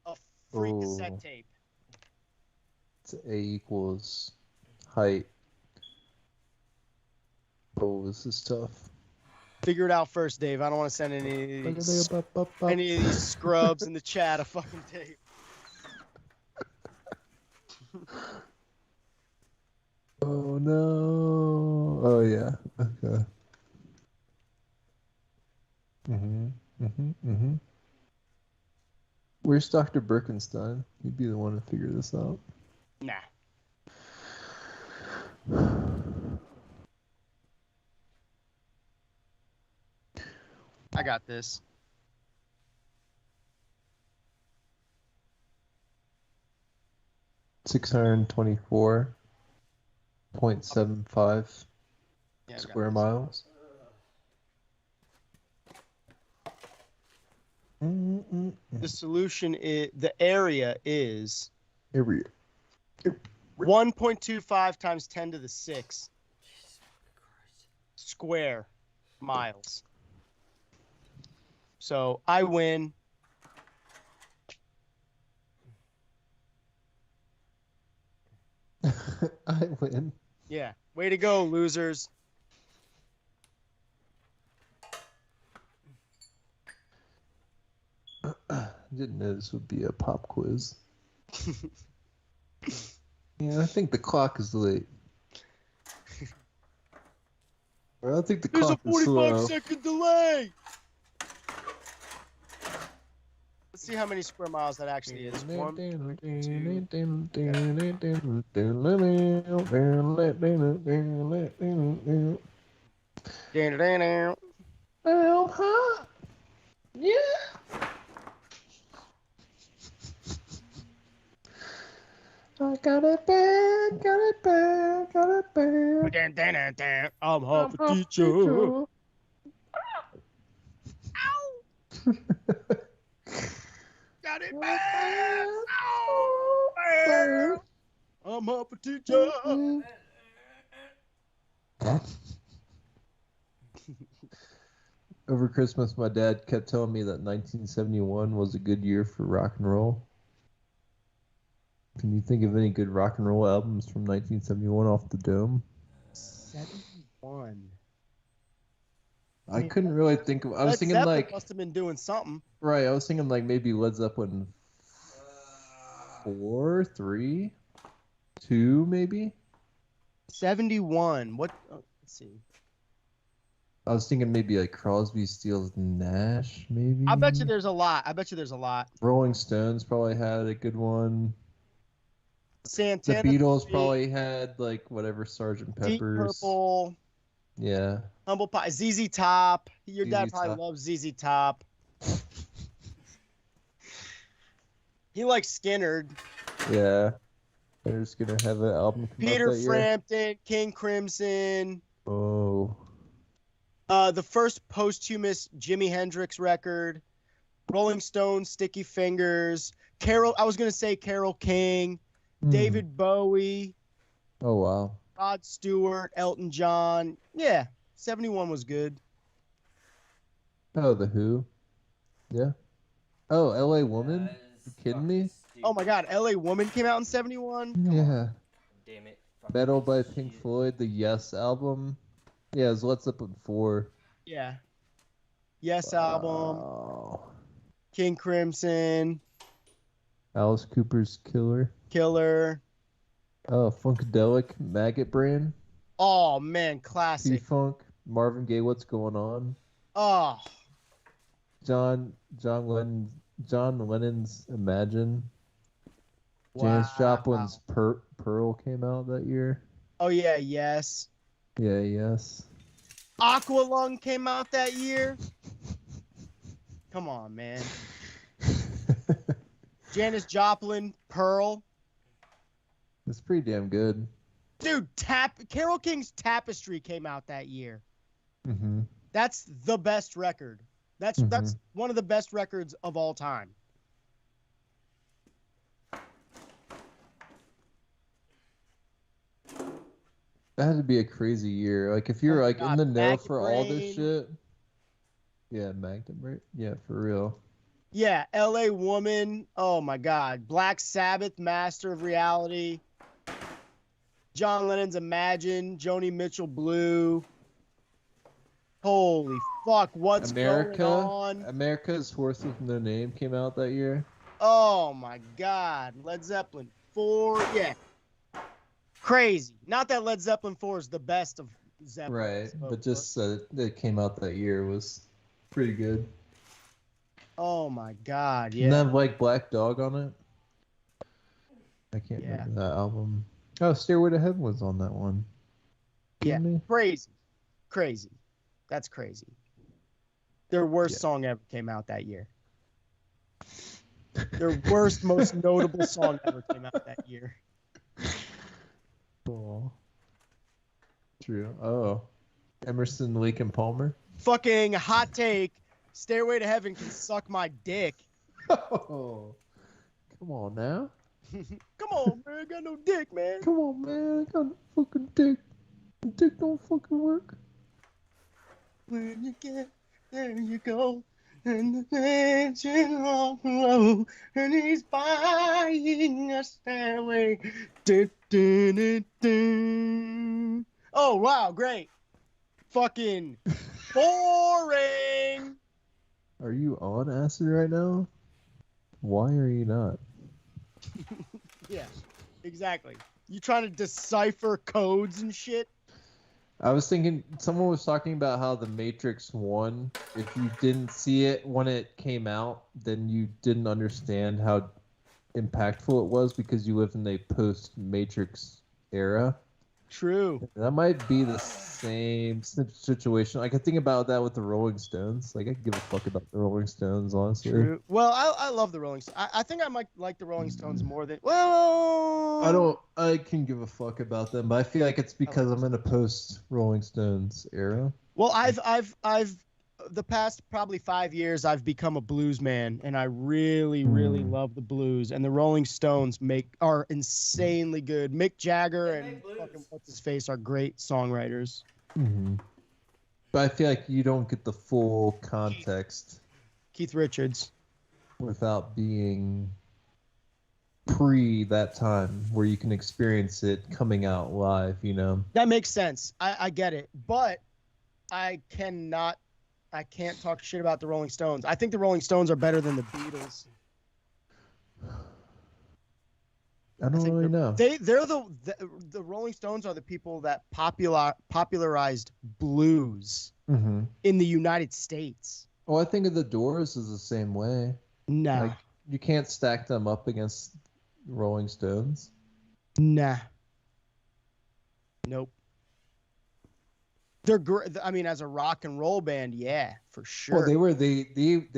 a free cassette tape. It's A equals height. Oh, this is tough. Figure it out first, Dave. I don't want to send any of these scrubs in the chat a fucking tape. Oh no! Oh yeah. Okay. Where's Dr. Birkenstein? He'd be the one to figure this out. Nah. I got this. $624.75 square miles. The solution is the area is Area. 1.25 times 10 to the 6 square miles. So I win. I win. Yeah. Way to go, losers. I didn't know this would be a pop quiz. Yeah, I think the clock is late. Or I think the There's clock a is slow. 45-second delay. Let's see how many square miles that actually is. 1, 2. Yeah. I got it bad, got it bad, got it bad. I'm half a teacher. Got it bad. I'm half a teacher. Over Christmas, my dad kept telling me that 1971 was a good year for rock and roll. Can you think of any good rock and roll albums from 1971 off the dome? 71. I couldn't really think of. I was Led thinking Zeppelin like must have been doing something. right. I was thinking like maybe Led Zeppelin 4, 3, 2, maybe. 71. What? Oh, let's see. I was thinking maybe like Crosby, Stills, Nash, maybe. I bet you there's a lot. Rolling Stones probably had a good one. Santana. The Beatles probably had like whatever Sgt. Deep Pepper's. Purple. Yeah. Humble Pie. ZZ Top. Your dad ZZ probably Top. loves ZZ Top. He likes Skinnerd. Yeah. They're just gonna have an album come Peter out that year. Frampton. King Crimson. Oh. The first posthumous Jimi Hendrix record. Rolling Stones, Sticky Fingers. I was going to say Carole King. David Bowie. Oh, wow. Rod Stewart. Elton John. Yeah, 71 was good. Oh, The Who. Yeah. Oh, L.A. Woman? You kidding me? Oh, my God. L.A. Woman came out in 71? Yeah. Damn it. Metal by Pink Floyd, the Yes album. Yeah, it was Led Zeppelin 4. Yeah. Yes album. Wow. King Crimson. Alice Cooper's Killer. Oh, Funkadelic, Maggot Brain. Oh, man, classic. P-Funk, Marvin Gaye, What's Going On. Oh. John Lennon's Imagine. Wow. Janis Joplin's Pearl came out that year. Oh, yeah, Yes. Yeah, Yes. Aqualung came out that year. Come on, man. Janis Joplin, Pearl. It's pretty damn good. Dude, Carole King's Tapestry came out that year. Mm-hmm. That's the best record. That's one of the best records of all time. That had to be a crazy year. Like if you're like in the know Maggot for all this Brain. shit. Yeah, Magnum, right? Yeah, for real. Yeah, L.A. Woman. Oh my God. Black Sabbath, Master of Reality. John Lennon's Imagine. Joni Mitchell, Blue. Holy fuck! What's going on? America's Horse with No Name came out that year. Oh my God. Led Zeppelin 4. Yeah. Crazy. Not that Led Zeppelin 4 is the best of Zeppelin. Right, but just that came out that year was pretty good. Oh my God. Yeah. Didn't that have like Black Dog on it? I can't remember that album. Oh, Stairway to Heaven was on that one. Yeah. Me? Crazy. That's crazy. Their worst song ever came out that year. Their worst, most notable song ever came out that year. Oh. True. Oh. Emerson, Lake and Palmer. Fucking hot take. Stairway to Heaven can suck my dick. Oh. Come on now. Come on, man. I got no dick, man. Come on, man. I got no fucking dick. The dick don't fucking work. When you get there, you go. And the mansion on the road. And he's buying a stairway. Dun, dun, dun, dun. Oh, wow. Great. Fucking boring. Are you on acid right now? Why are you not? Yeah, exactly. You trying to decipher codes and shit? I was thinking, someone was talking about how The Matrix 1, if you didn't see it when it came out, then you didn't understand how impactful it was because you live in a post-Matrix era. True. That might be the same situation. I could think about that with the Rolling Stones. Like I could give a fuck about the Rolling Stones, honestly. True. Well, I love the Rolling Stones. I think I might like the Rolling Stones more than. Well, I can give a fuck about them, but I feel like it's because I'm in a post Rolling Stones era. Well, I've the past probably 5 years I've become a blues man, and I really love the blues. And the Rolling Stones are insanely good. Mick Jagger and fucking what's his face are great songwriters. Mm-hmm. But I feel like you don't get the full context. Keith Richards. Without being pre that time where you can experience it coming out live, you know? That makes sense. I get it. But I can't talk shit about the Rolling Stones. I think the Rolling Stones are better than the Beatles. I don't really know. They're the Rolling Stones are the people that popularized blues in the United States. Well, I think of the Doors as the same way. Nah. Like, you can't stack them up against Rolling Stones. Nah. Nope. They're great. I mean, as a rock and roll band, yeah, for sure. Well, they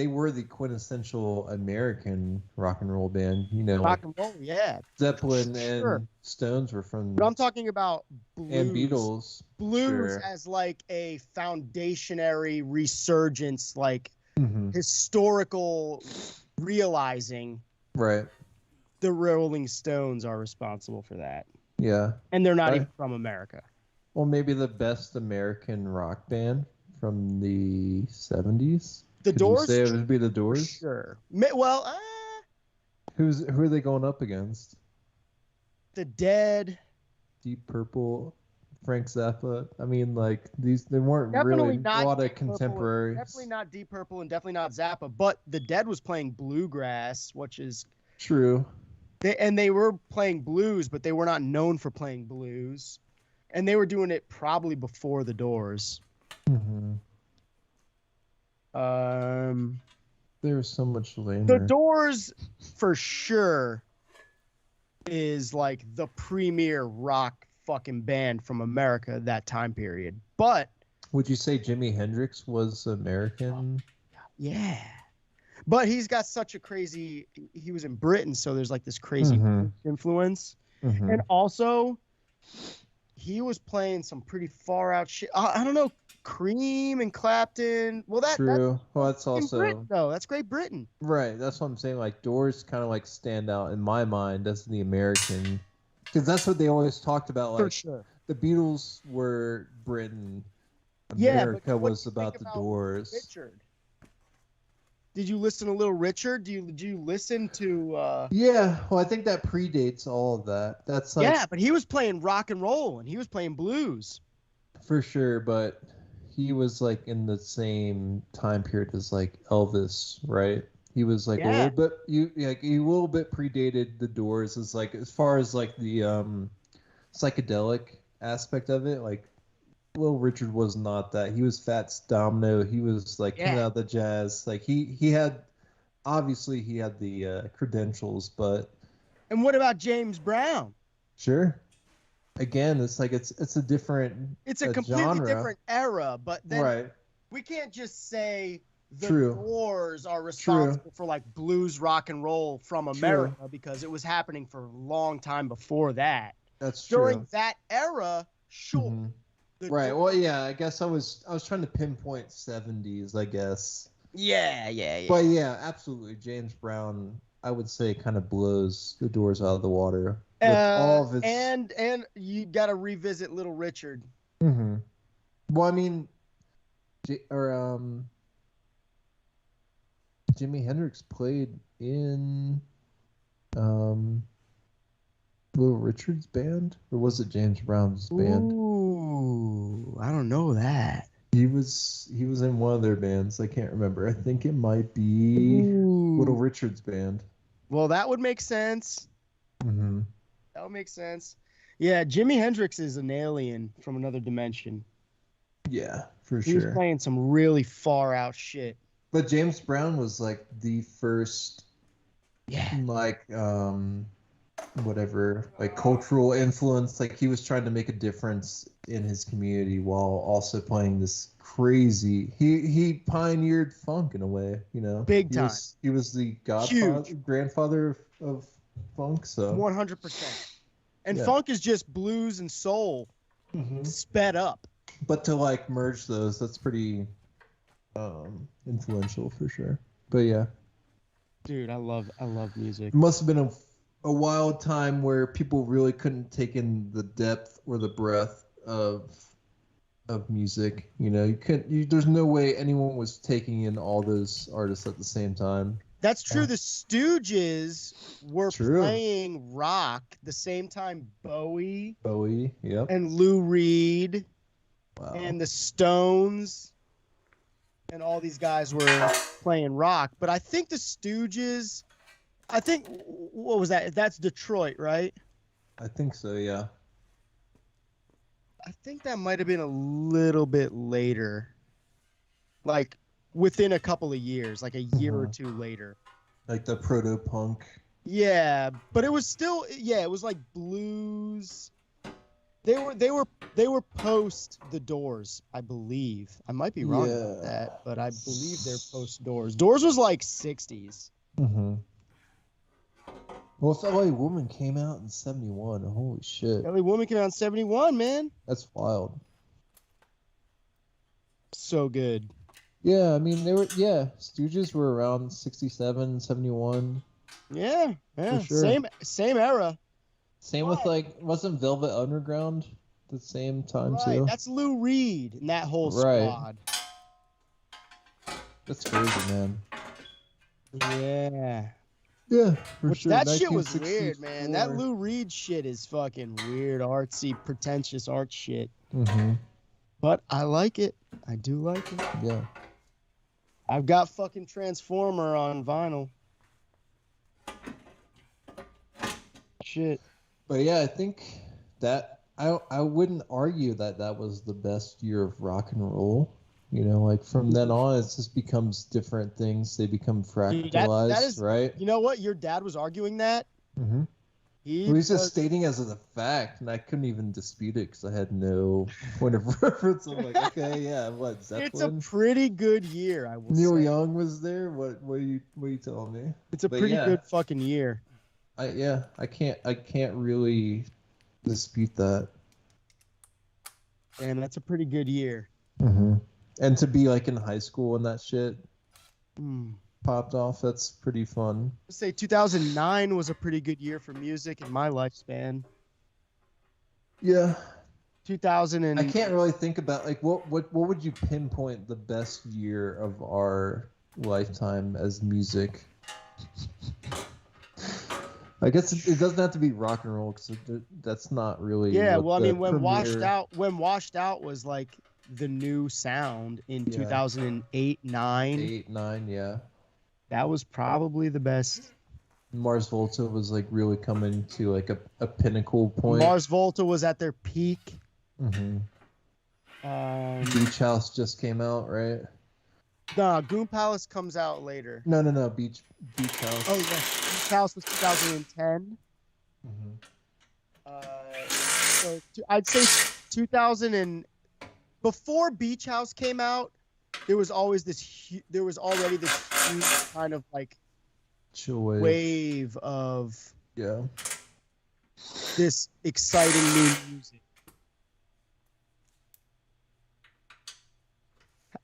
were the quintessential American rock and roll band. You know, rock and roll, yeah. Zeppelin and Stones were from. But I'm talking about blues. And Beatles. Blues as like a foundationary resurgence, like historical realizing. Right. The Rolling Stones are responsible for that. Yeah. And they're not even from America. Well, maybe the best American rock band from the 70s. The Doors? Could you say it would be the Doors? Sure. Well, who are they going up against? The Dead. Deep Purple, Frank Zappa. I mean, like they weren't definitely really a lot of contemporary. Definitely not Deep Purple and definitely not Zappa. But the Dead was playing bluegrass, which is true. They were playing blues, but they were not known for playing blues. And they were doing it probably before the Doors. There's so much lamer. The Doors, for sure, is like the premier rock fucking band from America that time period. But would you say Jimi Hendrix was American? Yeah. But he's got such a crazy. He was in Britain, so there's like this crazy influence. And also, he was playing some pretty far out shit. I don't know, Cream and Clapton. Well, true. That's also Britain, though. That's Great Britain. Right. That's what I'm saying. Like Doors kind of like stand out in my mind as the American, because that's what they always talked about. Like for sure. The Beatles were Britain. America was about the Doors. Richard. Did you listen to Little Richard? Did you listen to? Yeah, well, I think that predates all of that. That's like, yeah, but he was playing rock and roll and he was playing blues. For sure, but he was like in the same time period as like Elvis, right? He was like a little bit a little bit predated the Doors as far as like the psychedelic aspect of it, like. Little Richard was not that. He was Fats Domino. He was like coming out of the jazz. Like he had the credentials, but. And what about James Brown? Sure. Again, it's like it's a different. It's a completely genre. different era, but then we can't just say the Doors are responsible for like blues rock and roll from America because it was happening for a long time before that. That's true. During that era, sure. Right. Well, yeah. I guess I was trying to pinpoint 70s. I guess. Yeah. But yeah, absolutely. James Brown, I would say, kind of blows the Doors out of the water. With all of its... And you got to revisit Little Richard. Well, I mean, Jimi Hendrix played in Little Richard's band, or was it James Brown's band? Ooh, I don't know that. He was in one of their bands. I can't remember. I think it might be Little Richard's band. Well, that would make sense. That would make sense. Yeah, Jimi Hendrix is an alien from another dimension. Yeah, for sure. He was playing some really far out shit. But James Brown was like the first, like whatever, like cultural influence. Like he was trying to make a difference in his community while also playing this crazy. He pioneered funk in a way, you know. Big time. He was the grandfather of funk. So 100%. And Yeah. funk is just blues and soul sped up. But to like merge those, that's pretty influential for sure. But yeah, Dude, I love music. it must have been a wild time where people really couldn't take in the depth or the breadth of music. You know, there's no way anyone was taking in all those artists at the same time. That's true. The Stooges were True. playing rock the same time Bowie, Yep. and Lou Reed, Wow. and the Stones, and all these guys were playing rock. But I think the Stooges, what was that? That's Detroit, right? I think so, yeah. I think that might have been a little bit later, like within a couple of years, like a year or two later. Like the proto-punk. Yeah, but it was still, it was like blues. They were post the Doors, I believe. I might be wrong about that, but I believe they're post Doors. Doors was like 60s. Mm-hmm. Well, if LA Woman came out in 71, holy shit. LA Woman came out in 71, man. That's wild. So good. Yeah, I mean, Stooges were around 67, 71. Yeah, For sure. Same era. Same with, like, wasn't Velvet Underground the same time, too? That's Lou Reed and that whole squad. That's crazy, man. Yeah. Yeah, for sure. That shit was weird, man. That 1964. Lou Reed shit is fucking weird, artsy, pretentious art shit. Mm-hmm. But I like it. I do like it. Yeah. I've got fucking Transformer on vinyl. Shit. But yeah, I think that I wouldn't argue that was the best year of rock and roll. You know, like from then on, it just becomes different things. They become fractalized, that is, right? You know what? Your dad was arguing that. Mm-hmm. He's just stating as a fact, and I couldn't even dispute it because I had no point of reference. I'm like, okay, yeah, what, Zeppelin? It's a pretty good year, I will say. Neil Young was there. What are you telling me? It's a pretty good fucking year. I can't really dispute that. And that's a pretty good year. Mm-hmm. And to be like in high school and that shit popped off, that's pretty fun. I'd say 2009 was a pretty good year for music in my lifespan. Yeah. 2000 and I can't really think about like what would you pinpoint the best year of our lifetime as music? I guess it doesn't have to be rock and roll because that's not really. Yeah, well, I mean, when Washed Out was like the new sound in 2008, 9. Yeah. That was probably the best. Mars Volta was like really coming to like a pinnacle point. Mars Volta was at their peak. Mm-hmm. Beach House just came out, right? Nah, Goon Palace comes out later. No, Beach House. Oh, yes. Beach House was 2010. Mm-hmm. So I'd say 2000 and before Beach House came out, there was already this huge kind of like chill wave of this exciting new music.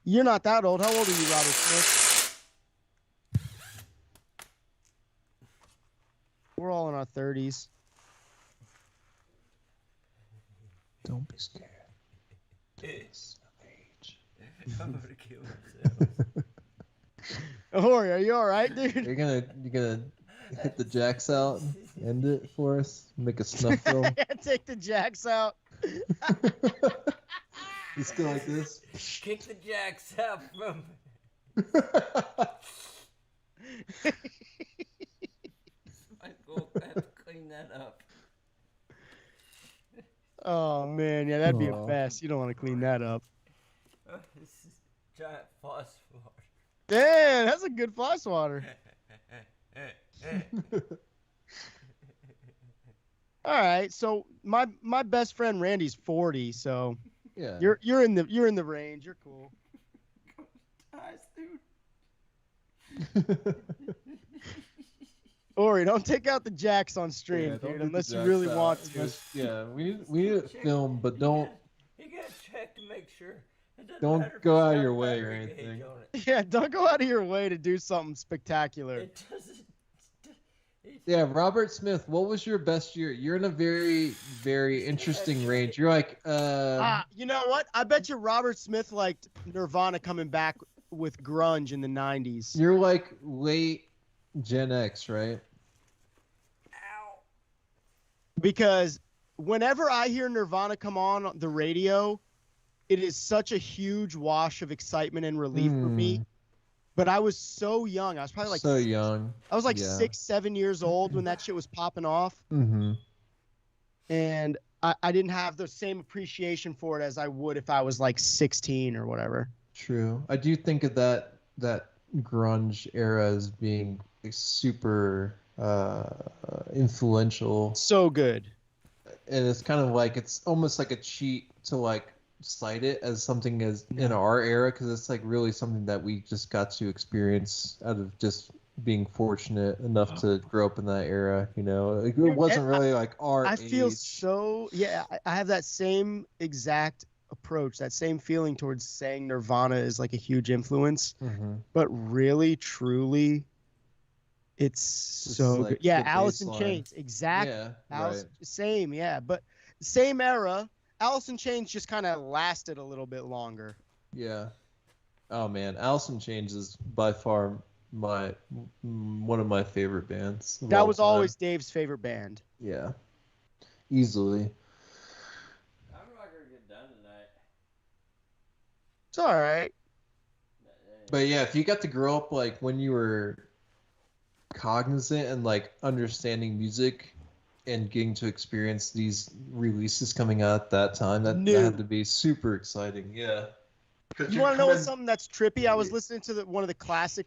You're not that old. How old are you, Robert Smith? We're all in our 30s. Don't be scared. It's age. I'm gonna kill myself. Ori, are you all right, dude? You're gonna hit the jacks out, end it for us, make a snuff film. Take the jacks out. You still like this? Kick the jacks out from me. Michael, I have to clean that up. Oh man, yeah, that'd be a mess. You don't want to clean that up. This is giant floss water. Damn, that's a good floss water. All right. So my best friend Randy's 40, so Yeah. you're in the range. You're cool. Nice, dude. Ori, don't take out the jacks on stream, Yeah, don't dude, do the unless you jacks really out. want to. Yeah, we need to film, but don't You gotta check to make sure. It doesn't Don't matter if go it's out of got your a way or battery anything. gauge on it. Yeah, don't go out of your way to do something spectacular. It doesn't. Yeah, Robert Smith, what was your best year? You're in a very, very interesting range. You're like, You know what? I bet you Robert Smith liked Nirvana coming back with grunge in the 90s. you're like late Gen X, right? Ow. Because whenever I hear Nirvana come on the radio, it is such a huge wash of excitement and relief for me. But I was so young. I was probably like so young. I was like Yeah. 6, 7 years old when that shit was popping off. Mm-hmm. And I didn't have the same appreciation for it as I would if I was like 16 or whatever. True. I do think of that grunge era as being like, super influential. So good. And it's kind of like it's almost like a cheat to like cite it as something as in our era because it's like really something that we just got to experience out of just being fortunate enough to grow up in that era. You know, like, it wasn't really like our I feel age. so I have that same exact approach, that same feeling towards saying Nirvana is like a huge influence, Mm-hmm. but really truly it's so like good. Yeah, the Alice in baseline. Chains, exactly. Yeah, Alice, right. same, yeah, but same era. Alice in Chains just kind of lasted a little bit longer. Yeah. Oh man, Alice in Chains is by far one of my favorite bands. of That all was time. always Dave's favorite band. Yeah. Easily. I'm not gonna get done tonight. It's all right. But yeah, if you got to grow up like when you were cognizant and like understanding music and getting to experience these releases coming out at that time, that had to be super exciting. Yeah. You want to know something that's trippy? I was listening to one of the classic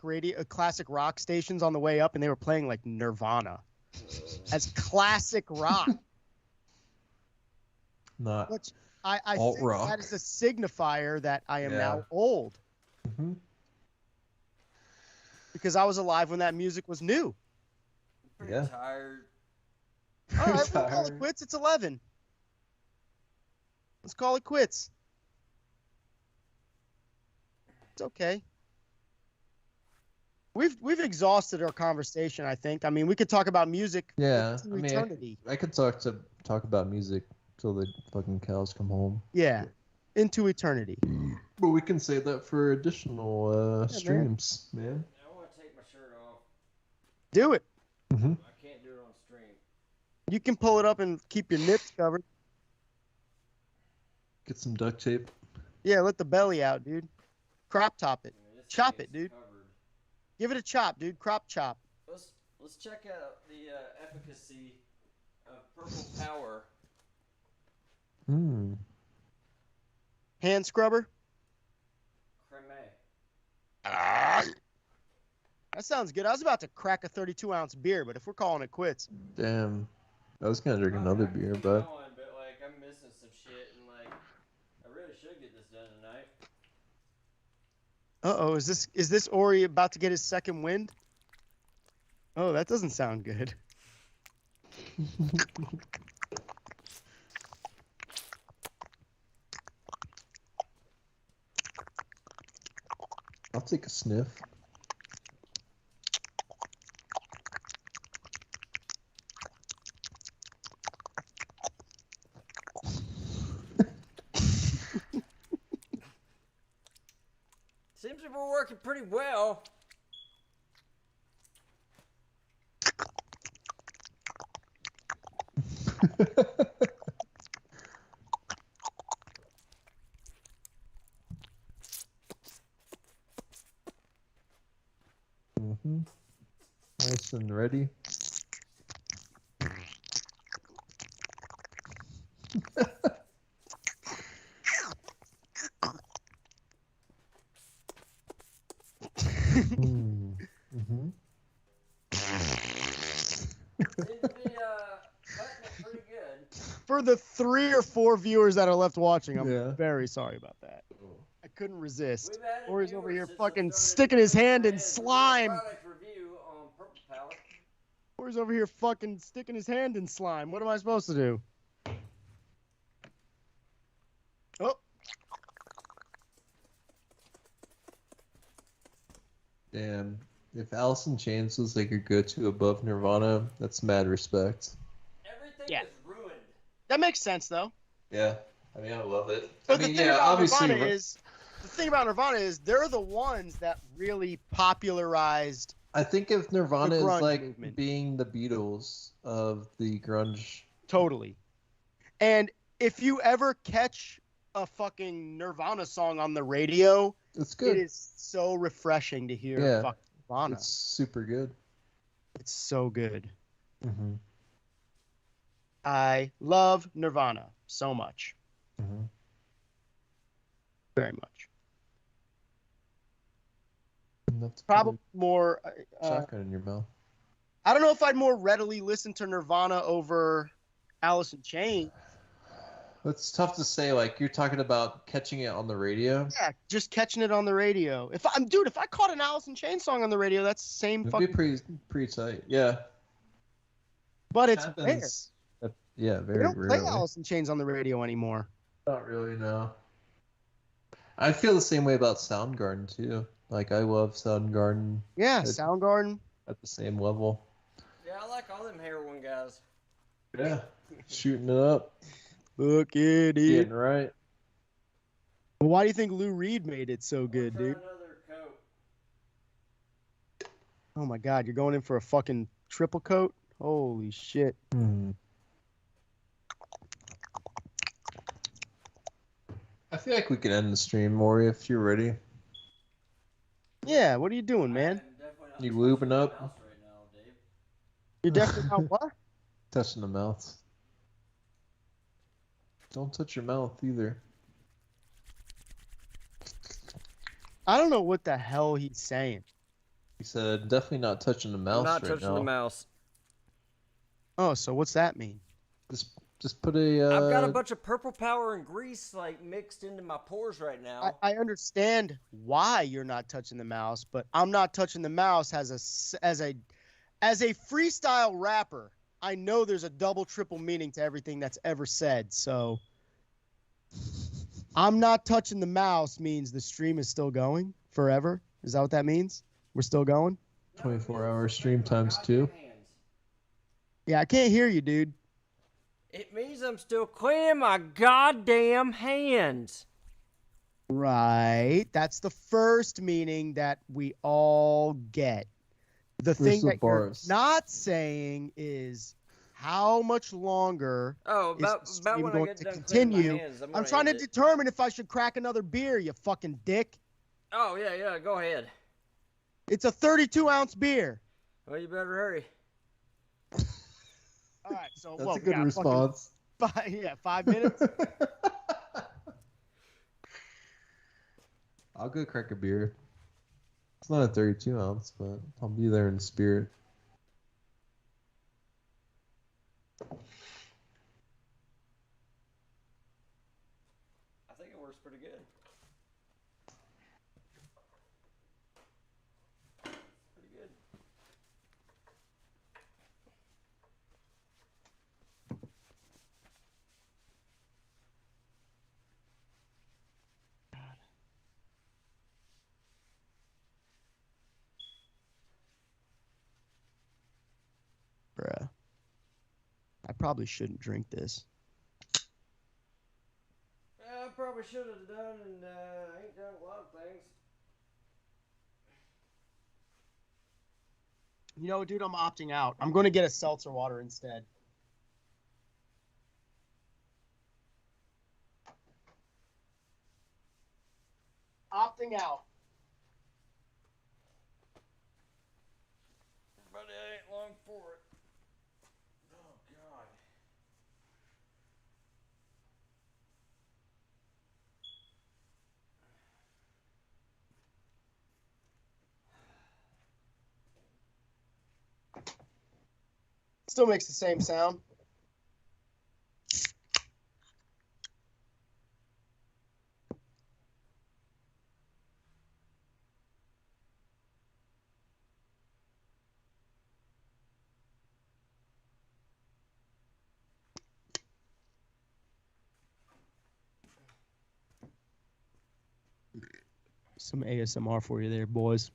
rock stations on the way up, and they were playing like Nirvana as classic rock. Not Which I alt think rock. that is a signifier that I am Yeah. now old. Mm-hmm. Because I was alive when that music was new. Pretty Yeah. tired. All right, we'll call it quits. It's 11. Let's call it quits. It's okay. We've exhausted our conversation, I think. I mean, we could talk about music Yeah. to eternity. I could talk about music till the fucking cows come home. Yeah, into eternity. But we can save that for additional streams, man. I want to take my shirt off. Do it. Mm-hmm. I can't do it on stream. You can pull it up and keep your nips covered. Get some duct tape. Yeah, let the belly out, dude. Crop top it. I mean, this Chop thing's it, dude. Covered. Give it a chop, dude. Crop chop. Let's check out the efficacy of purple power. Hmm. Hand scrubber. Creme. That sounds good. I was about to crack a 32-ounce beer, but if we're calling it quits. Damn. I was gonna drink another beer, but But like I'm missing some shit, and like I really should get this done tonight. Uh-oh, is this Ori about to get his second wind? Oh, that doesn't sound good. I'll take a sniff. Seems like we're working pretty well. Mm-hmm. Nice and ready. Mm-hmm. Seems to be cutting it pretty For the 3 or 4 viewers that are left watching, I'm Yeah. very sorry about that. I couldn't resist. We've had a Corey's viewer over here since fucking I've started sticking his hand in doing a slime. product review on Purple Palette. Corey's over here fucking sticking his hand in slime. What am I supposed to do? Oh. Damn. If Alice in Chains was like your go-to above Nirvana, that's mad respect. Everything Yeah. is ruined. That makes sense, though. Yeah. I mean, I love it. But I mean, the thing yeah, about obviously. Nirvana is they're the ones that really popularized. I think if Nirvana The grunge is like movement. being the Beatles of the grunge. Totally. And if you ever catch a fucking Nirvana song on the radio, It's good. it is so refreshing to hear Yeah. fucking Nirvana. It's super good. It's so good. Mm-hmm. I love Nirvana so much. Mm-hmm. Very much. Enough to Probably put more. a shotgun in your mouth. I don't know if I'd more readily listen to Nirvana over Alice in Chains. It's tough to say. Like, you're talking about catching it on the radio. Yeah, just catching it on the radio. If I caught an Alice in Chains song on the radio, that's the same It'd fucking. be pretty tight. Yeah. But it's rare. Happens. Yeah, They very don't play rarely. Alice in Chains on the radio anymore. Not really, no. I feel the same way about Soundgarden too. Like, I love Soundgarden Yeah, It- Soundgarden. at the same level. Yeah, I like all them heroin guys. Yeah, shooting it up, Look at it. getting right. Why do you think Lou Reed made it so good, Try dude? another coat. Oh my God, you're going in for a fucking triple coat? Holy shit. I feel like we could end the stream, Maury, if you're ready. Yeah, what are you doing, man? I'm definitely not You touching lubing the up? mouse right now, Dave. You're definitely not what? Touching the mouth. Don't touch your mouth either. I don't know what the hell he's saying. He said, definitely not touching the mouse I'm not right touching now. the mouse. Oh, so what's that mean? Just put a. I've got a bunch of purple power and grease like mixed into my pores right now. I understand why you're not touching the mouse, but I'm not touching the mouse as a freestyle rapper. I know there's a double, triple meaning to everything that's ever said. So I'm not touching the mouse means the stream is still going forever. Is that what that means? We're still going? 24-hour stream times 2. Yeah, I can't hear you, dude. It means I'm still cleaning my goddamn hands. Right. That's the first meaning that we all get. The thing the that you're bars? not saying is how much longer Oh, is the about stream when I going get to done cleaning continue. my hands, I'm gonna trying to end it. determine if I should crack another beer, you fucking dick. Oh, yeah, go ahead. It's a 32-ounce beer. Well, you better hurry. All right, so That's well, a good yeah, response. 5 minutes. I'll go crack a beer. It's not a 32 ounce, but I'll be there in spirit. I think it works pretty good. Pretty good. Bruh. I probably shouldn't drink this. I probably should have done, and I ain't done a lot of things. You know, dude, I'm opting out. I'm going to get a seltzer water instead. Opting out. But it ain't long for it. Oh, God. Still makes the same sound. Some ASMR for you there, boys.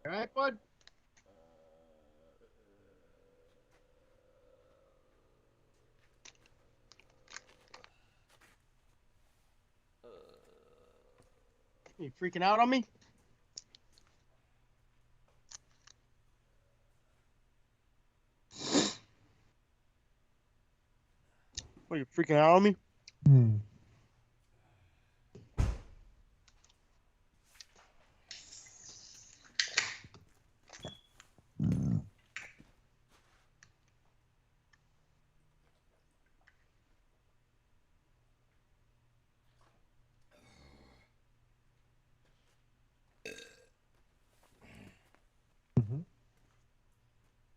All right, bud. You freaking out on me? What, you freaking out on me?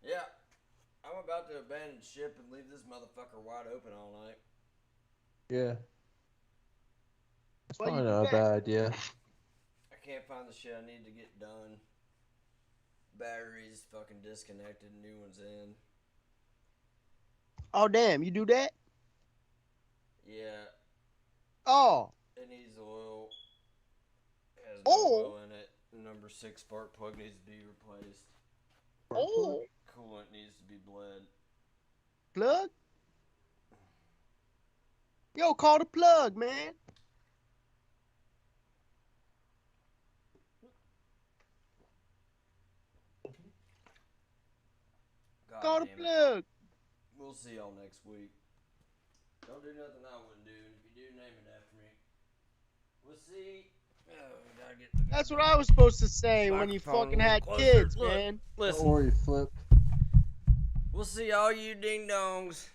Yeah, I'm about to abandon ship and leave this motherfucker wide open all night. Yeah. That's Well, probably you not a bet. bad idea. I can't find the shit I need to get done. Batteries fucking disconnected, new ones in. Oh, damn, you do that? Yeah, Oh. it needs oil. It has no oil in it. Number 6 spark plug needs to be replaced. Oh. Coolant needs to be bled. Plug? Yo, call the plug, man. God Call the damn it. plug. We'll see y'all next week. Don't do nothing I wouldn't do. And if you do, name it after me. We'll see. Oh, we gotta get the That's what I was supposed to say when you microphone fucking a little had closer. kids, Look, man. Don't Listen, worry, Flip. we'll see all you ding dongs.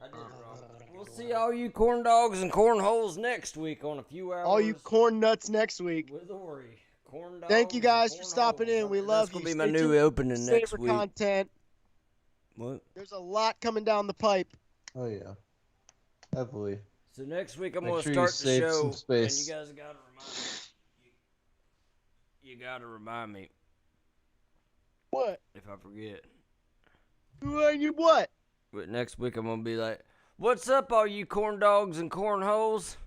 I did it wrong. We'll see all you corn dogs and corn holes next week on a few hours. All you corn nuts next week. with Ori. Corn dogs. Thank you guys and for corn stopping holes. in. We That's love gonna you. be my Stay new tuned opening for next saver week. content. What? There's a lot coming down the pipe. Oh yeah, heavily. So next week I'm Make gonna sure you start the save show, some space. and you guys gotta remind me. You gotta remind me What? if I forget. You what? But next week I'm gonna be like, "What's up, all you corn dogs and corn holes?"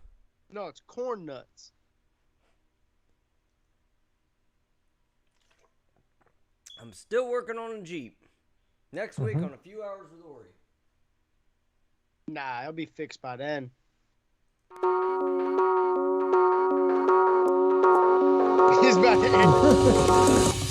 No, it's corn nuts. I'm still working on a Jeep. Next week on a few hours with Ori. Nah, it'll be fixed by then. He's about to end.